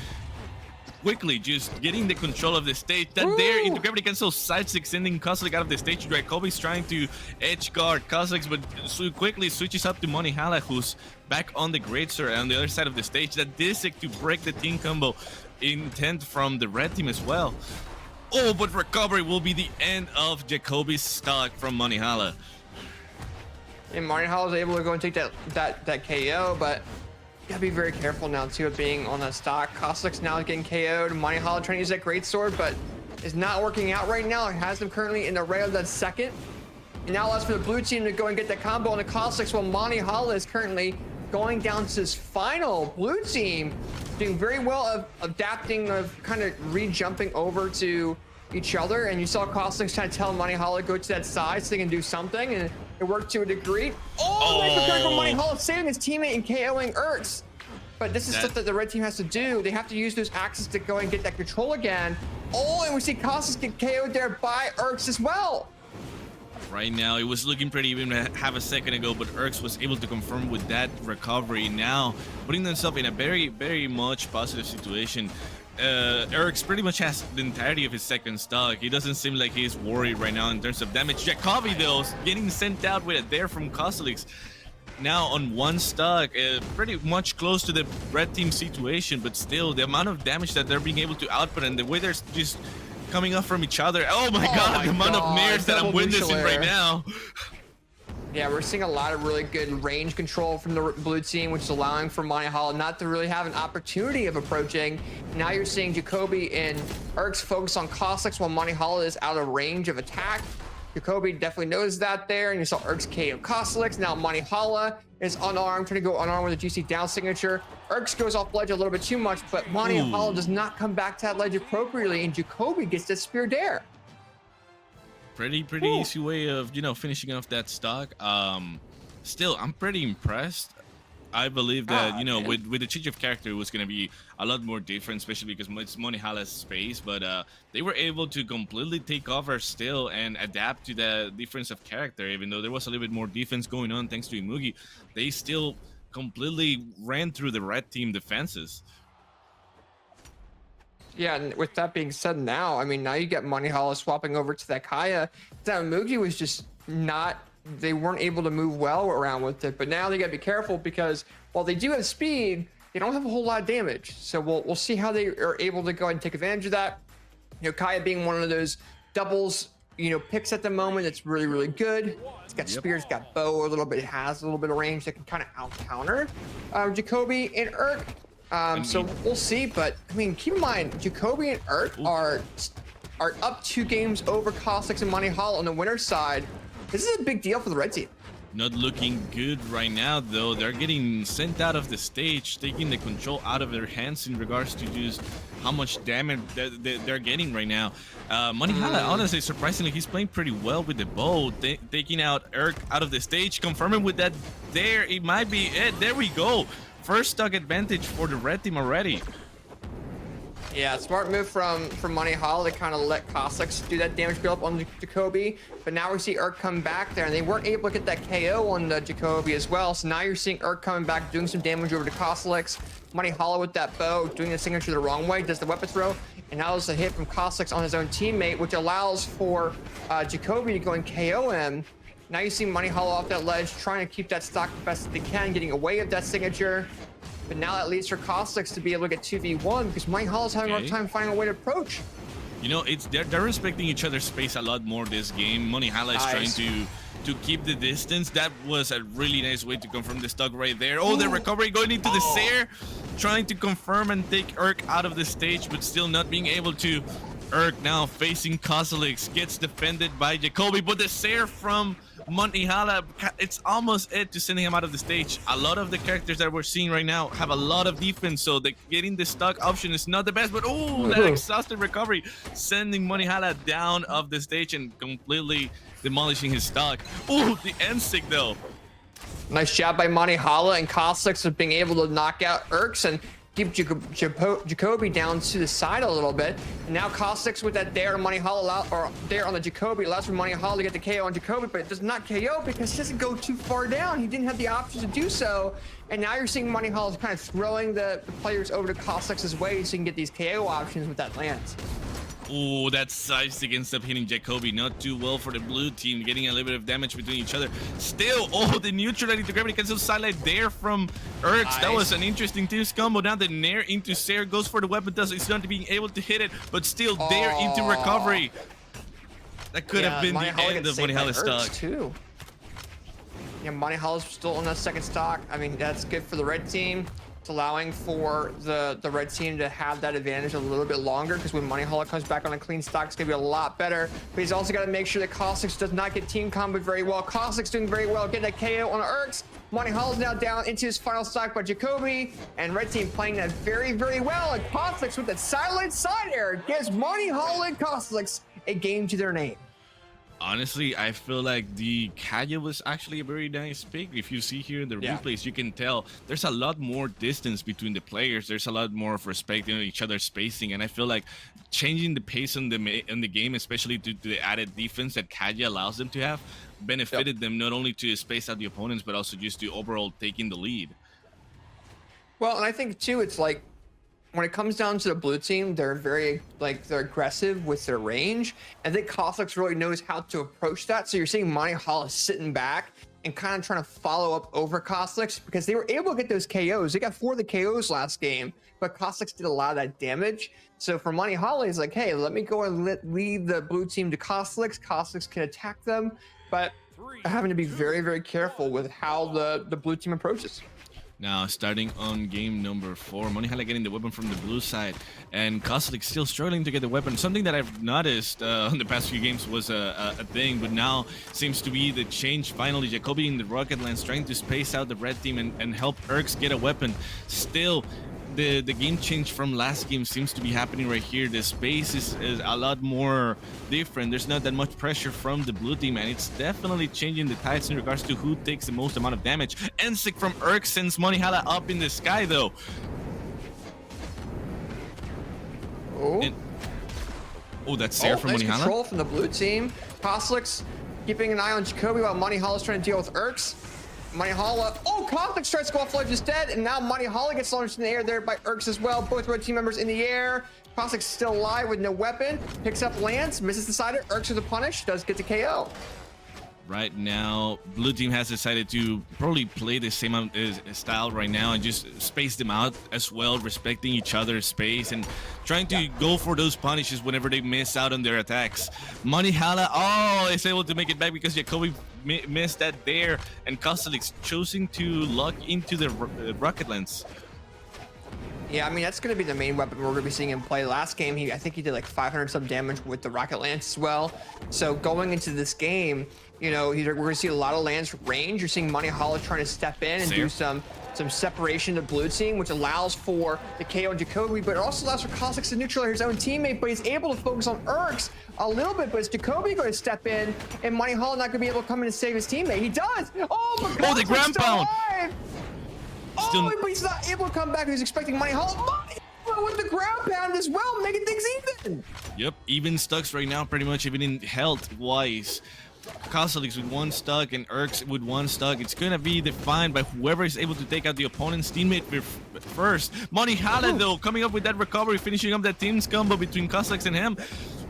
quickly just getting the control of the stage. That there into gravity cancel side six, sending Cosolix out of the stage. Jacoby's trying to edge guard Cosolix, but so quickly switches up to Money Holla, who's back on the great sword on the other side of the stage. That Disick to break the team combo intent from the red team as well. Oh, but recovery will be the end of Jacoby's stock from Money Holla. And Money Holla is able to go and take that KO, but you gotta be very careful now too of being on that stock. Cosolix now getting KO'd. Money Holla trying to use that great sword, but is not working out right now. It has them currently in the rail of that second. And now allows for the blue team to go and get that combo on the Cosolix, while Money Holla is currently going down to his final. Blue team doing very well of adapting, of kind of re-jumping over to, each other, and you saw Cosolix trying to tell Money Hollow go to that side so they can do something, and it worked to a degree. Oh, nice return from Money Hollow, saving his teammate and KOing Ertz. But this is stuff that the red team has to do. They have to use those axes to go and get that control again. Oh, and we see Cosolix get KO'd there by Ertz as well. Right now, it was looking pretty even half a second ago, but Erx was able to confirm with that recovery. Now, putting themselves in a very, very much positive situation. Erx pretty much has the entirety of his second stock. He doesn't seem like he's worried right now in terms of damage. Jacoby, though, getting sent out with a dare from Cosolix. Now on one stock, pretty much close to the red team situation, but still, the amount of damage that they're being able to output and the way they're just coming up from each other. Oh my god, the amount of nairs that I'm witnessing right now. Yeah, we're seeing a lot of really good range control from the blue team, which is allowing for Money Hollow not to really have an opportunity of approaching. Now you're seeing Jacoby and Erx focus on Cosolix while Money Hollow is out of range of attack. Jacoby definitely knows that there, and you saw Erx KO Cosolix. Now Money Hollow is unarmed, trying to go unarmed with a GC down signature. Erx goes off ledge a little bit too much, but Money Hollow does not come back to that ledge appropriately, and Jacoby gets that spear dare. Pretty easy way of, you know, finishing off that stock. Still, I'm pretty impressed. I believe that, you know, with the change of character, it was going to be a lot more different, especially because it's Money Hollow's space. But they were able to completely take over still and adapt to the difference of character. Even though there was a little bit more defense going on thanks to Imugi, they still completely ran through the red team defenses. Yeah, and with that being said now, I mean, now you get Money Hollow swapping over to that Kaya. That Imugi was just not... They weren't able to move well around with it, but now they got to be careful because while they do have speed, they don't have a whole lot of damage. So we'll see how they are able to go ahead and take advantage of that. You know, Kaya being one of those doubles, you know, picks at the moment. It's really, really good. It's got spears, got bow a little bit. It has a little bit of range that can kind of out counter Jacoby and Erk. So we'll see, but I mean, keep in mind, Jacoby and Erk are up 2 games over Cosolix and Money Hollow on the winner's side. This is a big deal for the red team. Not looking good right now, though. They're getting sent out of the stage, taking the control out of their hands in regards to just how much damage they're getting right now. Money Hollow, honestly, surprisingly, he's playing pretty well with the bow, taking out Erk out of the stage, confirming with that there. It might be it. There we go. First stock advantage for the red team already. Yeah, smart move from Money Hollow to kind of let Cosolix do that damage build up on Jacoby. But now we see Erk come back there, and they weren't able to get that KO on the Jacoby as well. So now you're seeing Erk coming back, doing some damage over to Cosolix. Money Hollow with that bow, doing the signature the wrong way, does the weapon throw. And now there's a hit from Cosolix on his own teammate, which allows for Jacoby to go and KO him. Now you see Money Hollow off that ledge, trying to keep that stock the best they can, getting away with that signature. But now that leads for Cosolix to be able to get 2v1 because Money Hollow's having a hard time finding a way to approach. You know, they're respecting each other's space a lot more this game. Money Hollow is trying to keep the distance. That was a really nice way to confirm the stock right there. Oh, the recovery going into the Sair, trying to confirm and take Erk out of the stage, but still not being able to. Erk now facing Cosolix, gets defended by Jacoby, but the Sair from Money Hollow, it's almost it to sending him out of the stage. A lot of the characters that we're seeing right now have a lot of defense, so getting the stock option is not the best, but oh, that exhausted recovery, sending Money Hollow down off the stage and completely demolishing his stock. Oh, the end stick though. Nice job by Money Hollow and Cosolix of being able to knock out Erks and keep Jacoby down to the side a little bit. And now Cosolix with that dare on Money Hollow, or dare on the Jacoby, allows for Money Hollow to get the KO on Jacoby, but it does not KO because he doesn't go too far down. He didn't have the option to do so. And now you're seeing Money Hollow kind of throwing the players over to Cosolix's way so you can get these KO options with that lance. Oh, that side stick ends up hitting Jacoby. Not too well for the blue team, getting a little bit of damage between each other. Still, oh, the neutral into gravity cancel sidelight there from Erx. Nice. That was an interesting team's combo. Now the Nair into Sair goes for the weapon toss. It's not being able to hit it, but still there into recovery. That could have been the end of Money Hollow's stock. Too. Yeah, Money Hollow's still on that second stock. I mean, that's good for the red team. It's allowing for the red team to have that advantage a little bit longer, because when Money Holla comes back on a clean stock, it's gonna be a lot better. But he's also got to make sure that Cosolix does not get team comboed very well. Cosolix doing very well, getting a KO on Erks. Money Holla's now down into his final stock by Jacoby, and red team playing that very, very well. And Cosolix with that silent side air gives Money Holla and Cosolix a game to their name. Honestly, I feel like the Kaya was actually a very nice pick. If you see here in the replays, you can tell there's a lot more distance between the players. There's a lot more of respect in each other's spacing, and I feel like changing the pace in the game, especially due to the added defense that Kaya allows them to have, benefited them not only to space out the opponents, but also just to overall taking the lead. Well, and I think too, it's like, when it comes down to the blue team, they're very, they're aggressive with their range. I think Cosolix really knows how to approach that. So you're seeing Money Holla sitting back and kind of trying to follow up over Cosolix, because they were able to get those KOs. They got 4 of the KOs last game, but Cosolix did a lot of that damage. So for Money Holla, he's like, hey, let me go and lead the blue team to Cosolix. Cosolix can attack them, but having to be very, very careful with how the blue team approaches. Now, starting on game number 4, Money Holla getting the weapon from the blue side, and Cosolix still struggling to get the weapon. Something that I've noticed in the past few games was a thing, but now seems to be the change. Finally, Jacoby in the Rocket Lance trying to space out the red team and help Erks get a weapon. Still, the game change from last game seems to be happening right here. The space is a lot more different. There's not that much pressure from the blue team, and it's definitely changing the tides in regards to who takes the most amount of damage. Ensic from Erks sends Money Holla up in the sky, though. Oh, that's there from nice Money Holla. Control from the blue team. Cosolix keeping an eye on Jacoby while Money Holla's trying to deal with Erks. Money Holla, Cosolix tries to go off ledge instead, and now Money Holla gets launched in the air there by Erks as well. Both red team members in the air. Cosolix still alive with no weapon. Picks up Lance, misses the sider. Erks with a punish, does get the KO. Right now, blue team has decided to probably play the same style right now and just space them out as well, respecting each other's space and trying to go for those punishes whenever they miss out on their attacks. Money Holla, is able to make it back because Jacoby missed that there, and Cosolix choosing to lock into the Rocket Lance. Yeah, I mean, that's going to be the main weapon we're going to be seeing him play. Last game, I think he did like 500 some damage with the Rocket Lance as well. So going into this game, you know, we're going to see a lot of Lance range. You're seeing Money Holla trying to step in and do some separation to blue team, which allows for the KO on Jacoby, but it also allows for Cosolix to neutralize his own teammate, but he's able to focus on Erks a little bit. But is Jacoby going to step in and Money Holla not going to be able to come in and save his teammate? He does! But the ground pound! But he's not able to come back. He's expecting Money Holla with the ground pound as well, making things even. Yep, even stocks right now, pretty much, even in health-wise. Cosolix with 1 stock and Erks with 1 stock. It's gonna be defined by whoever is able to take out the opponent's teammate first. Money Holla, though, coming up with that recovery, finishing up that team's combo between Cosolix and him.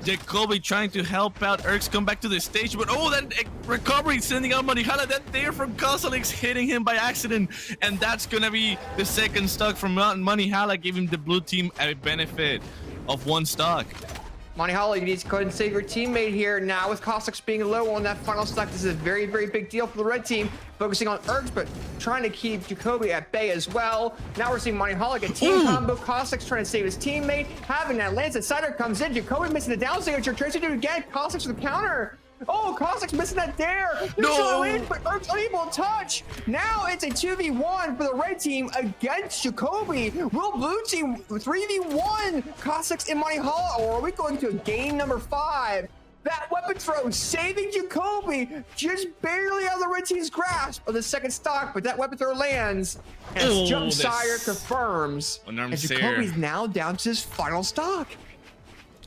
Jacoby trying to help out Erks come back to the stage, but that recovery sending out Money Holla. That there from Cosolix hitting him by accident, and that's gonna be the 2nd stock from Money Holla, giving the blue team a benefit of 1 stock. Money Holla, you need to go ahead and save your teammate here. Now with Cosolix being low on that final stock, this is a very, very big deal for the red team. Focusing on Erks, but trying to keep Jacoby at bay as well. Now we're seeing Money Holla get team combo. Cosolix trying to save his teammate. Having that Lance Insider comes in. Jacoby missing the down signature. Tries to do it again. Cosolix with the counter. Cosolix missing that dare. No! But Erks unable to touch. Now it's a 2v1 for the red team against Jacoby. Will blue team 3v1 Cosolix and Money Holla, or are we going to game number 5? That weapon throw saving Jacoby just barely out of the red team's grasp of the 2nd stock, but that weapon throw lands as Jump Sire confirms. And Jacoby's now down to his final stock.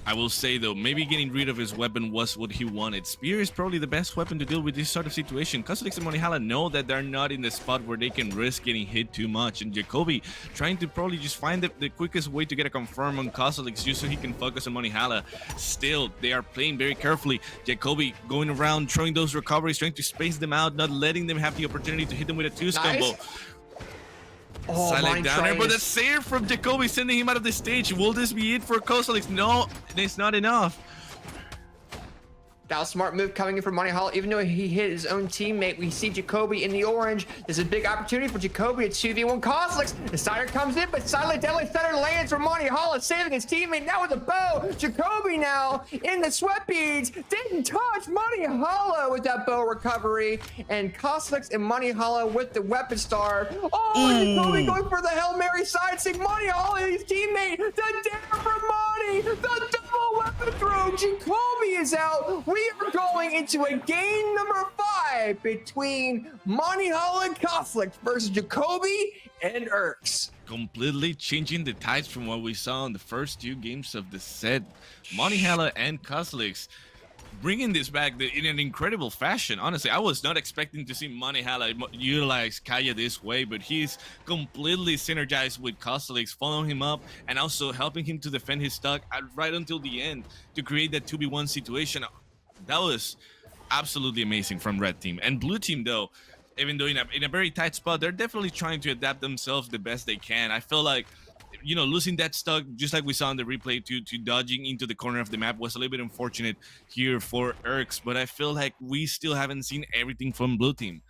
I will say, though, maybe getting rid of his weapon was what he wanted. Spear is probably the best weapon to deal with this sort of situation. Cosolix and Money Holla know that they're not in the spot where they can risk getting hit too much. And Jacoby trying to probably just find the quickest way to get a confirm on Cosolix just so he can focus on Money Holla. Still, they are playing very carefully. Jacoby going around, throwing those recoveries, trying to space them out, not letting them have the opportunity to hit them with a 2 combo. Silent down there, but the save from Jacoby sending him out of the stage. Will this be it for Cosolix? No, it's not enough. That was a smart move coming in from Money Hall. Even though he hit his own teammate, we see Jacoby in the orange. There's a big opportunity for Jacoby to 2v1 Cosolix. The Cider comes in, but Silent Deadly Thunder lands for Money Hall, saving his teammate now with a bow. Jacoby now in the sweat beads. Didn't touch Money Hollow with that bow recovery. And Cosolix and Money Hollow with the weapon star. Oh, Jacoby going for the Hail Mary side stick. Money Hollow and his teammate. The dare for Money. The double weapon throw. Jacoby is out. We are going into a game number 5 between Money Hollow and Cosolix versus Jacoby and Erx. Completely changing the tides from what we saw in the first 2 games of the set. Money Halla and Cosolix bringing this back in an incredible fashion. Honestly, I was not expecting to see Money Halla utilize Kaya this way, but he's completely synergized with Cosolix, following him up and also helping him to defend his stock right until the end to create that 2v1 situation. That was absolutely amazing from Red Team. And Blue Team, though, even though in a very tight spot, they're definitely trying to adapt themselves the best they can. I feel like, you know, losing that stock, just like we saw in the replay, to dodging into the corner of the map was a little bit unfortunate here for Erx, but I feel like we still haven't seen everything from Blue Team.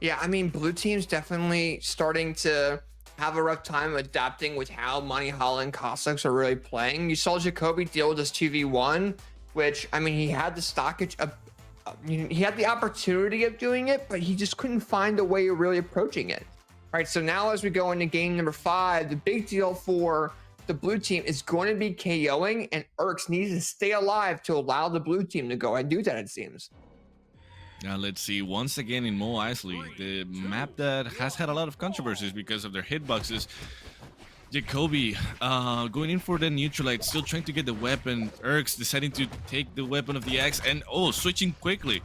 Yeah, I mean, Blue Team's definitely starting to have a rough time adapting with how Money Hall and Cosolix are really playing. You saw Jacoby deal with this 2v1, which, I mean, he had the stockage, he had the opportunity of doing it, but he just couldn't find a way of really approaching it. All right, so now as we go into game number 5, the big deal for the Blue Team is going to be KOing, and Erx needs to stay alive to allow the Blue Team to go ahead and do that, it seems. Now let's see, once again in Mo Eisley, the map that has had a lot of controversies because of their hitboxes. Jacoby going in for the neutralite, still trying to get the weapon. Erx deciding to take the weapon of the axe and switching quickly.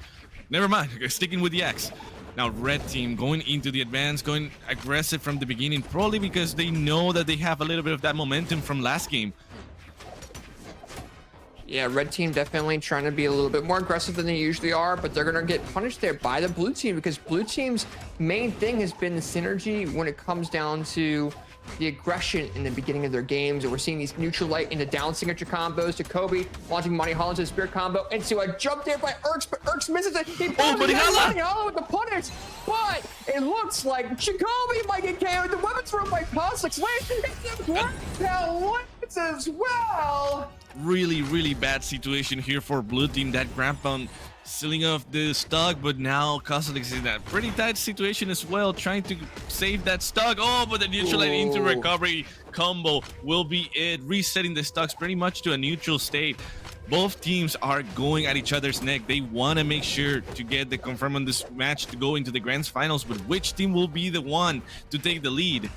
Never mind, sticking with the axe. Now Red Team going into the advance, going aggressive from the beginning, probably because they know that they have a little bit of that momentum from last game. Yeah, Red Team definitely trying to be a little bit more aggressive than they usually are, but they're going to get punished there by the Blue Team because Blue Team's main thing has been the synergy when it comes down to the aggression in the beginning of their games. And we're seeing these neutral light into down signature combos. Jacoby launching Money Hollow into a spirit combo into a jump there by Erx, but Erx misses it. He pulls Money Hollow with the punish, but it looks like Jacoby might get KO'd. The weapon thrown by Cosolix. Wait, as well. Really bad situation here for Blue Team. That ground pound sealing off the stock, but now Cosolix is in that pretty tight situation as well, trying to save that stock. Oh, but the neutralite into recovery combo will be it, resetting the stocks pretty much to a neutral state. Both teams are going at each other's neck. They want to make sure to get the confirm on this match to go into the grand finals, but which team will be the one to take the lead?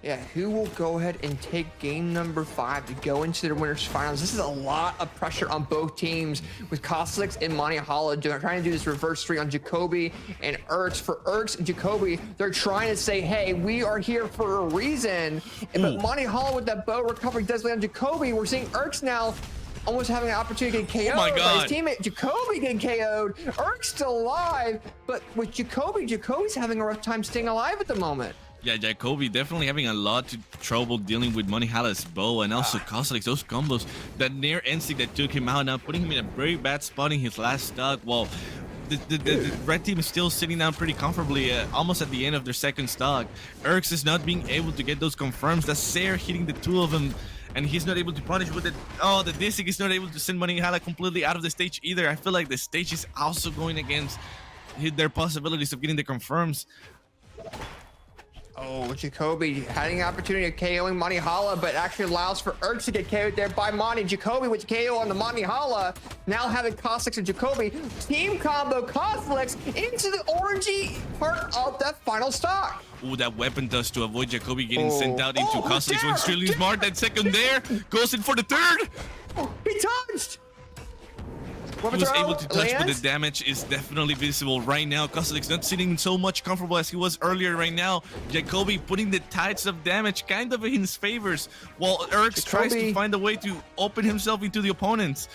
Yeah, who will go ahead and take game number 5 to go into the winners finals? This is a lot of pressure on both teams with Cosolix and Money Hollow trying to do this reverse 3 on Jacoby and Erx. For Erx and Jacoby, they're trying to say, hey, we are here for a reason. But Money Hollow with that bow recovery does land on Jacoby. We're seeing Erx now almost having an opportunity to get KO'd by his teammate. Jacoby getting KO'd. Erx still alive, but with Jacoby's having a rough time staying alive at the moment. Yeah, Jacoby definitely having a lot of trouble dealing with Money Halla's bow, and also Cosolix, those combos, that near instinct that took him out, now putting him in a very bad spot in his last stock. While the Red Team is still sitting down pretty comfortably, almost at the end of their second stock. Erx is not being able to get those confirms. That's Sayer hitting the 2 of them, and he's not able to punish with it. Oh, the Disic is not able to send Money Halla completely out of the stage either. I feel like the stage is also going against their possibilities of getting the confirms. Oh, Jacoby having an opportunity of KOing Money Halla, but actually allows for Erx to get KO'd there by Money. Jacoby with KO on the Money Halla. Now having Cosolix and Jacoby. Team combo Cosolix into the orangey part of that final stock. Ooh, that weapon does to avoid Jacoby getting sent out into Cosolix when extremely smart. That second there goes in for the third. He touched. He was able to touch, but the damage is definitely visible right now. Cosolix not sitting so much comfortable as he was earlier right now. Jacoby putting the tides of damage kind of in his favors, while Erx tries to find a way to open himself into the opponents.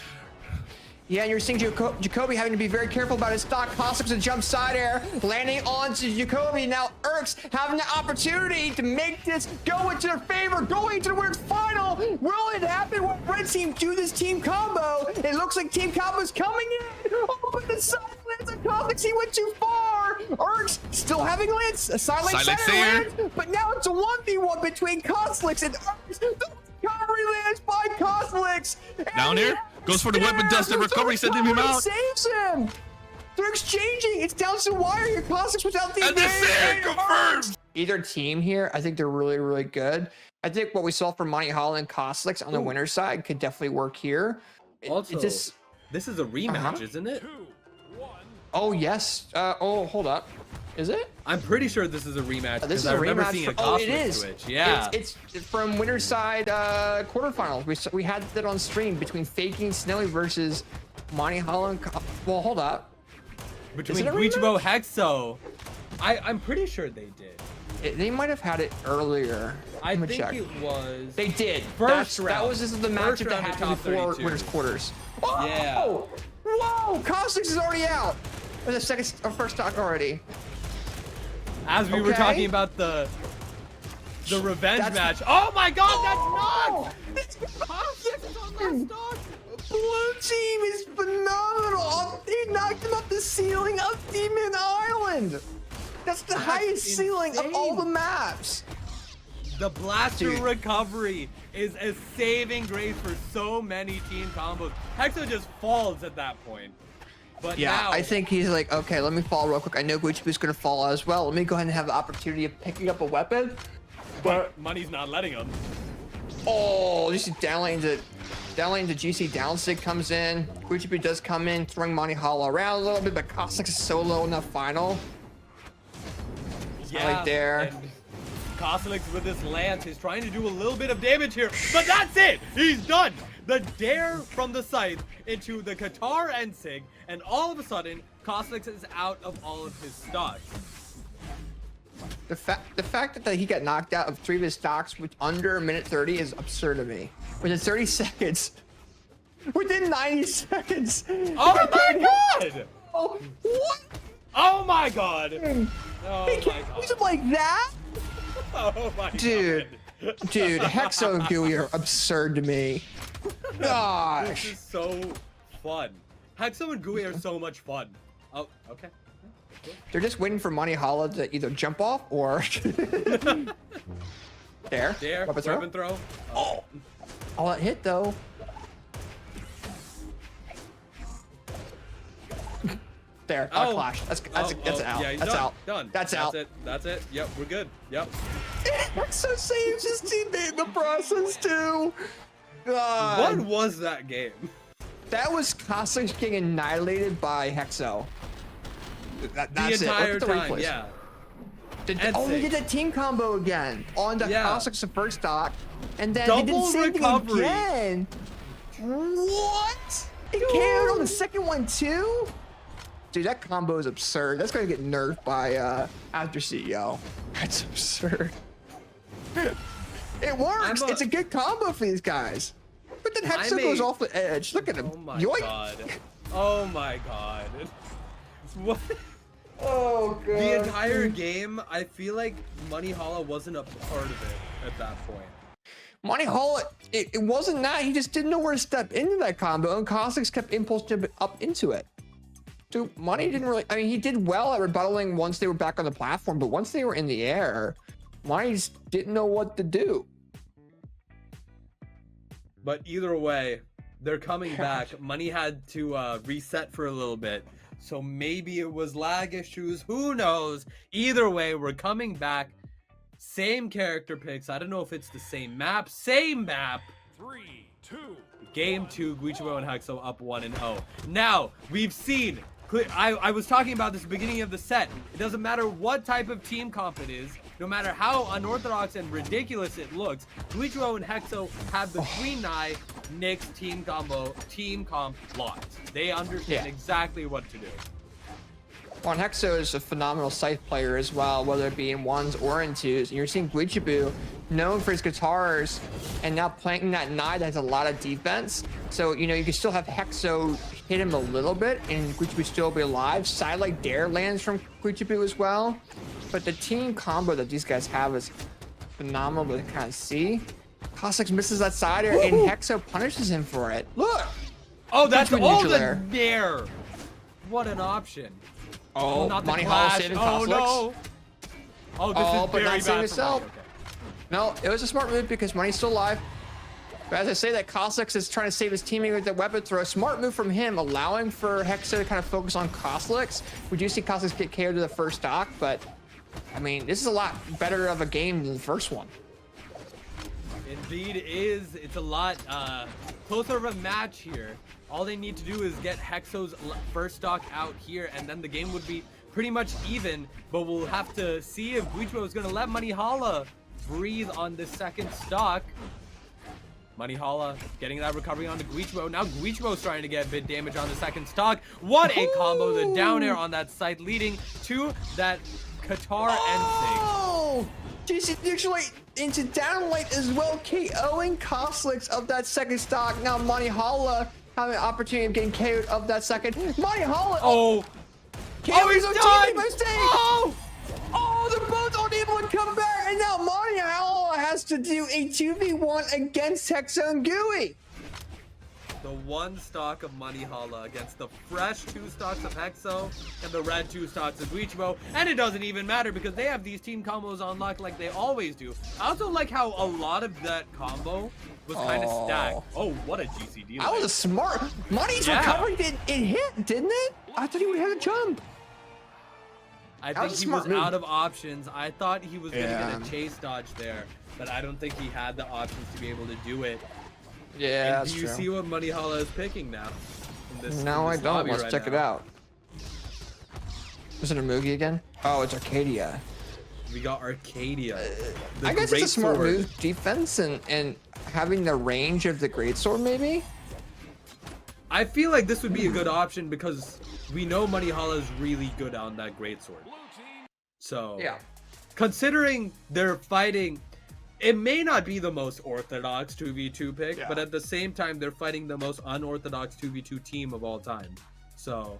Yeah, and you're seeing Jacoby having to be very careful about his stock. Cosolix a jump side air, landing onto Jacoby. Now Erks having the opportunity to make this go into their favor, going to the winners final. Will it happen when red team do this team combo? It looks like team combo's coming in. Oh, but the silent lands on Cosolix, he went too far. Erks still having lands, a silent lands, but now it's a 1v1 between Cosolix and Erks. The recovery lands by Cosolix. Down here. Goes for the weapon dust and recovery, sending him out. Saves him. They're exchanging. It's down to the wire here. Cosolix without the And the save confirms. Either team here, I think they're really, really good. I think what we saw from Brawlhalla and Cosolix on the winner's side could definitely work here. Also, this is a rematch, isn't it? 2, 1. Oh, yes. Oh, hold up. Is it? I'm pretty sure this is a rematch. This is I a remember rematch. seeing a Oh, it Cosolix is. Twitch. Yeah. It's from winner's side quarterfinals. We had that on stream between Faking Snelly versus Brawlhalla and well, hold up. Between it a Guichibo Hexo. I'm pretty sure they did. They might have had it earlier. I Let me think check. it was. They did. First That round. was this is the First matchup that round of happened top before 32. winners quarters. Oh! Yeah. Whoa! Cosolix is already out. There's a second or first stock already. As we were Okay. talking about the revenge That's- match. Oh my God, It's that's knocked! Blue team is phenomenal. They knocked him up the ceiling of Demon Island. That's the highest ceiling of all the maps. The blaster Dude. recovery is a saving grace for so many team combos. Hexo just falls at that point. But Yeah, now, I think he's like, okay, let me fall real quick. I know Guichibu's gonna fall as well. Let me go ahead and have the opportunity of picking up a weapon. but money's not letting him. Oh, you see down lane to GC down sig comes in. Guichibu does come in, throwing Brawlhalla around a little bit, but Cosolix is so low in the final. Yeah, Right there. And Cosolix with this lance is trying to do a little bit of damage here, but that's it. He's done. The dare from the scythe into the Qatar and Sig, and all of a sudden, Cosolix is out of all of his stocks. The fact that he got knocked out of 3 of his stocks with under a minute 30 is absurd to me. Within 30 seconds. Within 90 seconds. Oh my God! Oh, what? Oh my God! Oh He my can't use God! him like that? Oh my Dude. God! Dude, Hexo and Gooey are absurd to me. This Gosh. is so fun. Hexo and Gooey are so much fun. Oh, okay. They're just waiting for Brawlhalla to either jump off or... There. Dare, Weapon throw. weapon throw. Oh, that hit though. There, Oh. clash. That's Oh, out. Yeah, he's That's done. out. Done. That's out. It. That's it. Yep, we're good. Yep. Hexo saves his teammate in the process too. God. What was that game? That was Cosolix getting annihilated by Hexo. That's The it. Look entire at the time, replays. yeah. Oh, And they Sig. did that team combo again on the Yeah. Cosolix first stock, and then they did the Double same recovery. thing again. What? It carried on the second one too? Dude, that combo is absurd. That's gonna get nerfed by after CEO. That's absurd. It works. It's a good combo for these guys. But then Hexo goes off the edge. Look at him. Oh my Yoink. God. Oh my God. What? Oh god. The entire game, I feel like Brawlhalla wasn't a part of it at that point. Brawlhalla, it wasn't that. He just didn't know where to step into that combo, and Cosolix kept impulse jumping up into it. So Money didn't really. I mean, he did well at rebuttaling once they were back on the platform, but once they were in the air, Money just didn't know what to do. But either way, they're coming back. Money had to reset for a little bit. So maybe it was lag issues. Who knows? Either way, we're coming back. Same character picks. I don't know if it's the same map. Same map. 3, 2. Game 2, Guichibo and Hexo up 1-0. Now, we've seen... I was talking about this at the beginning of the set. It doesn't matter what type of team comp it is. No matter how unorthodox and ridiculous it looks, Guichibo and Hexo have the Queen Eye Nyx team comp locked. They understand exactly what to do. Well, and Hexo is a phenomenal scythe player as well, whether it be in 1s or in 2s. And you're seeing Guichibu, known for his guitars, and now planting that knight that has a lot of defense. So, you know, you can still have Hexo hit him a little bit, and Guichibu still be alive. Sidelight Dare lands from Guichibu as well. But the team combo that these guys have is phenomenal to kind of see. Cosolix misses that side air, and Hexo punishes him for it. Look! Oh, that's Between all neutral the air. there. What an option. Oh, not the Money Hollow clash. saving Oh, Cosolix. no. Oh, this Oh, is but very not bad saving for himself. Money. Okay. No, it was a smart move because Money's still alive. But as I say that, Cosolix is trying to save his teammate with the weapon throw. Smart move from him, allowing for Hexo to kind of focus on Cosolix. We do see Cosolix get KO'd to the first stock, but I mean, this is a lot better of a game than the first one. Indeed is. It's a lot closer of a match here. All they need to do is get Hexo's first stock out here, and then the game would be pretty much even. But we'll have to see if Guichibo is going to let Brawlhalla breathe on the second stock. Brawlhalla getting that recovery onto Guichibo. Now Guichibo's trying to get bit damage on the second stock. What a combo. The down air on that side leading to that Qatar ending. Oh! DC actually into downlight as well, KOing Cosolix of that second stock. Now Brawlhalla having an opportunity of getting KO'd of that second. Brawlhalla! Oh! KO he's his own done! teammate by mistake! Oh! Oh, they're both unable to come back, and now Brawlhalla has to do a 2v1 against Hexo and Gooey. The one stock of Brawlhalla against the fresh 2 stocks of Hexo and the red 2 stocks of Guichibo. And it doesn't even matter because they have these team combos on lock like they always do. I also like how a lot of that combo was kind of stacked. Oh, what a GCD. That was a smart. Money's recovery it hit, didn't it? I thought he would have a jump. I That think was a he was smart move. out of options. I thought he was going to Yeah. get a chase dodge there, but I don't think he had the options to be able to do it. Yeah, And that's do you true. see what Brawlhalla is picking now? No, I don't. Let's check it out. out. Is it a Mugi again? Oh, it's Arcadia. We got Arcadia. the I guess it's a smart greatsword. move, defense and having the range of the greatsword, maybe. I feel like this would be a good option because we know Brawlhalla is really good on that greatsword. So, Yeah. considering they're fighting, it may not be the most orthodox 2v2 pick, Yeah. but at the same time, they're fighting the most unorthodox 2v2 team of all time. So,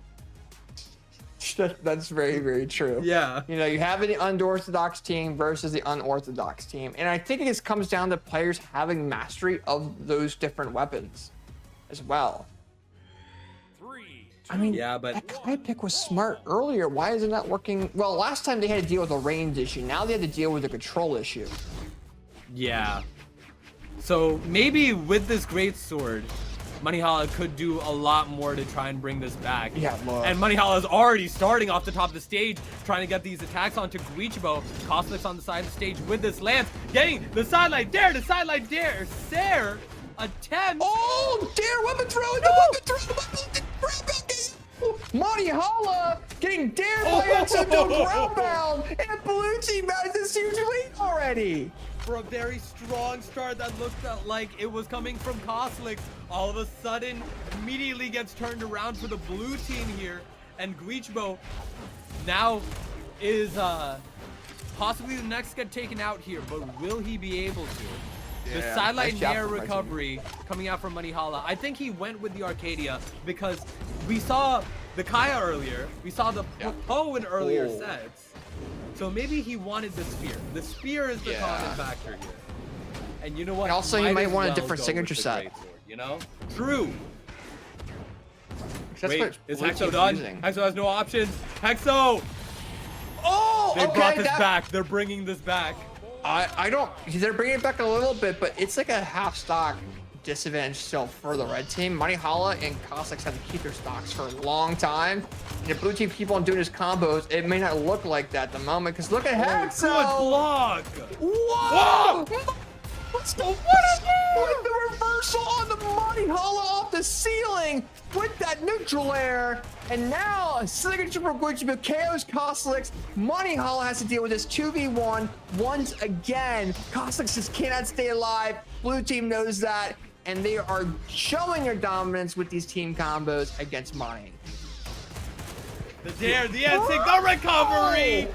That's very, very true. yeah. You know, you have the unorthodox team versus the unorthodox team, and I think it just comes down to players having mastery of those different weapons as well. 3, I mean, Yeah, but- that Kai pick was smart earlier. Why is it not working? Well, last time they had to deal with a range issue. Now they had to deal with a control issue. Yeah. So maybe with this greatsword, Brawlhalla could do a lot more to try and bring this back. Yeah, look. And Brawlhalla is already starting off the top of the stage, trying to get these attacks onto Guichibo. Cosolix on the side of the stage with this lance, getting the sideline dare, Sair attempt. Oh, dare weapon throw! The weapon throw! Brawlhalla getting dared by Hexo to ground bound, and blue team has this huge lead already. For a very strong start that looked like it was coming from Cosolix, all of a sudden immediately gets turned around for the blue team here, and Guichibo now is possibly the next to get taken out here, but will he be able to? The Yeah, sideline nice job nair from my team. recovery coming out from Brawlhalla. I think he went with the Arcadia because we saw the Kaya earlier, we saw the Poe in earlier Oh. sets. So maybe he wanted the spear. The spear is the Yeah. common factor here. And you know what? And also, he might as want a well different go signature with the set. greatsword, you know? True. That's Wait, what is blue Hexo team's done? using. Hexo has no options. Hexo! Oh, They okay. brought this back. They're bringing this back. I don't. They're bringing it back a little bit, but it's like a half stock disadvantage still for the red team. Brawlhalla and Cosolix have to keep their stocks for a long time. And if blue team keep on doing his combos, it may not look like that at the moment. Because look at Hexo. Good block. Whoa! What's the with the reversal on the Brawlhalla off the ceiling with that neutral air, and now a signature from Guichibo KOs Cosolix. Brawlhalla has to deal with this 2v1 once again. Cosolix just cannot stay alive. Blue team knows that, and they are showing their dominance with these team combos against Money. The dare, the ending, the recovery.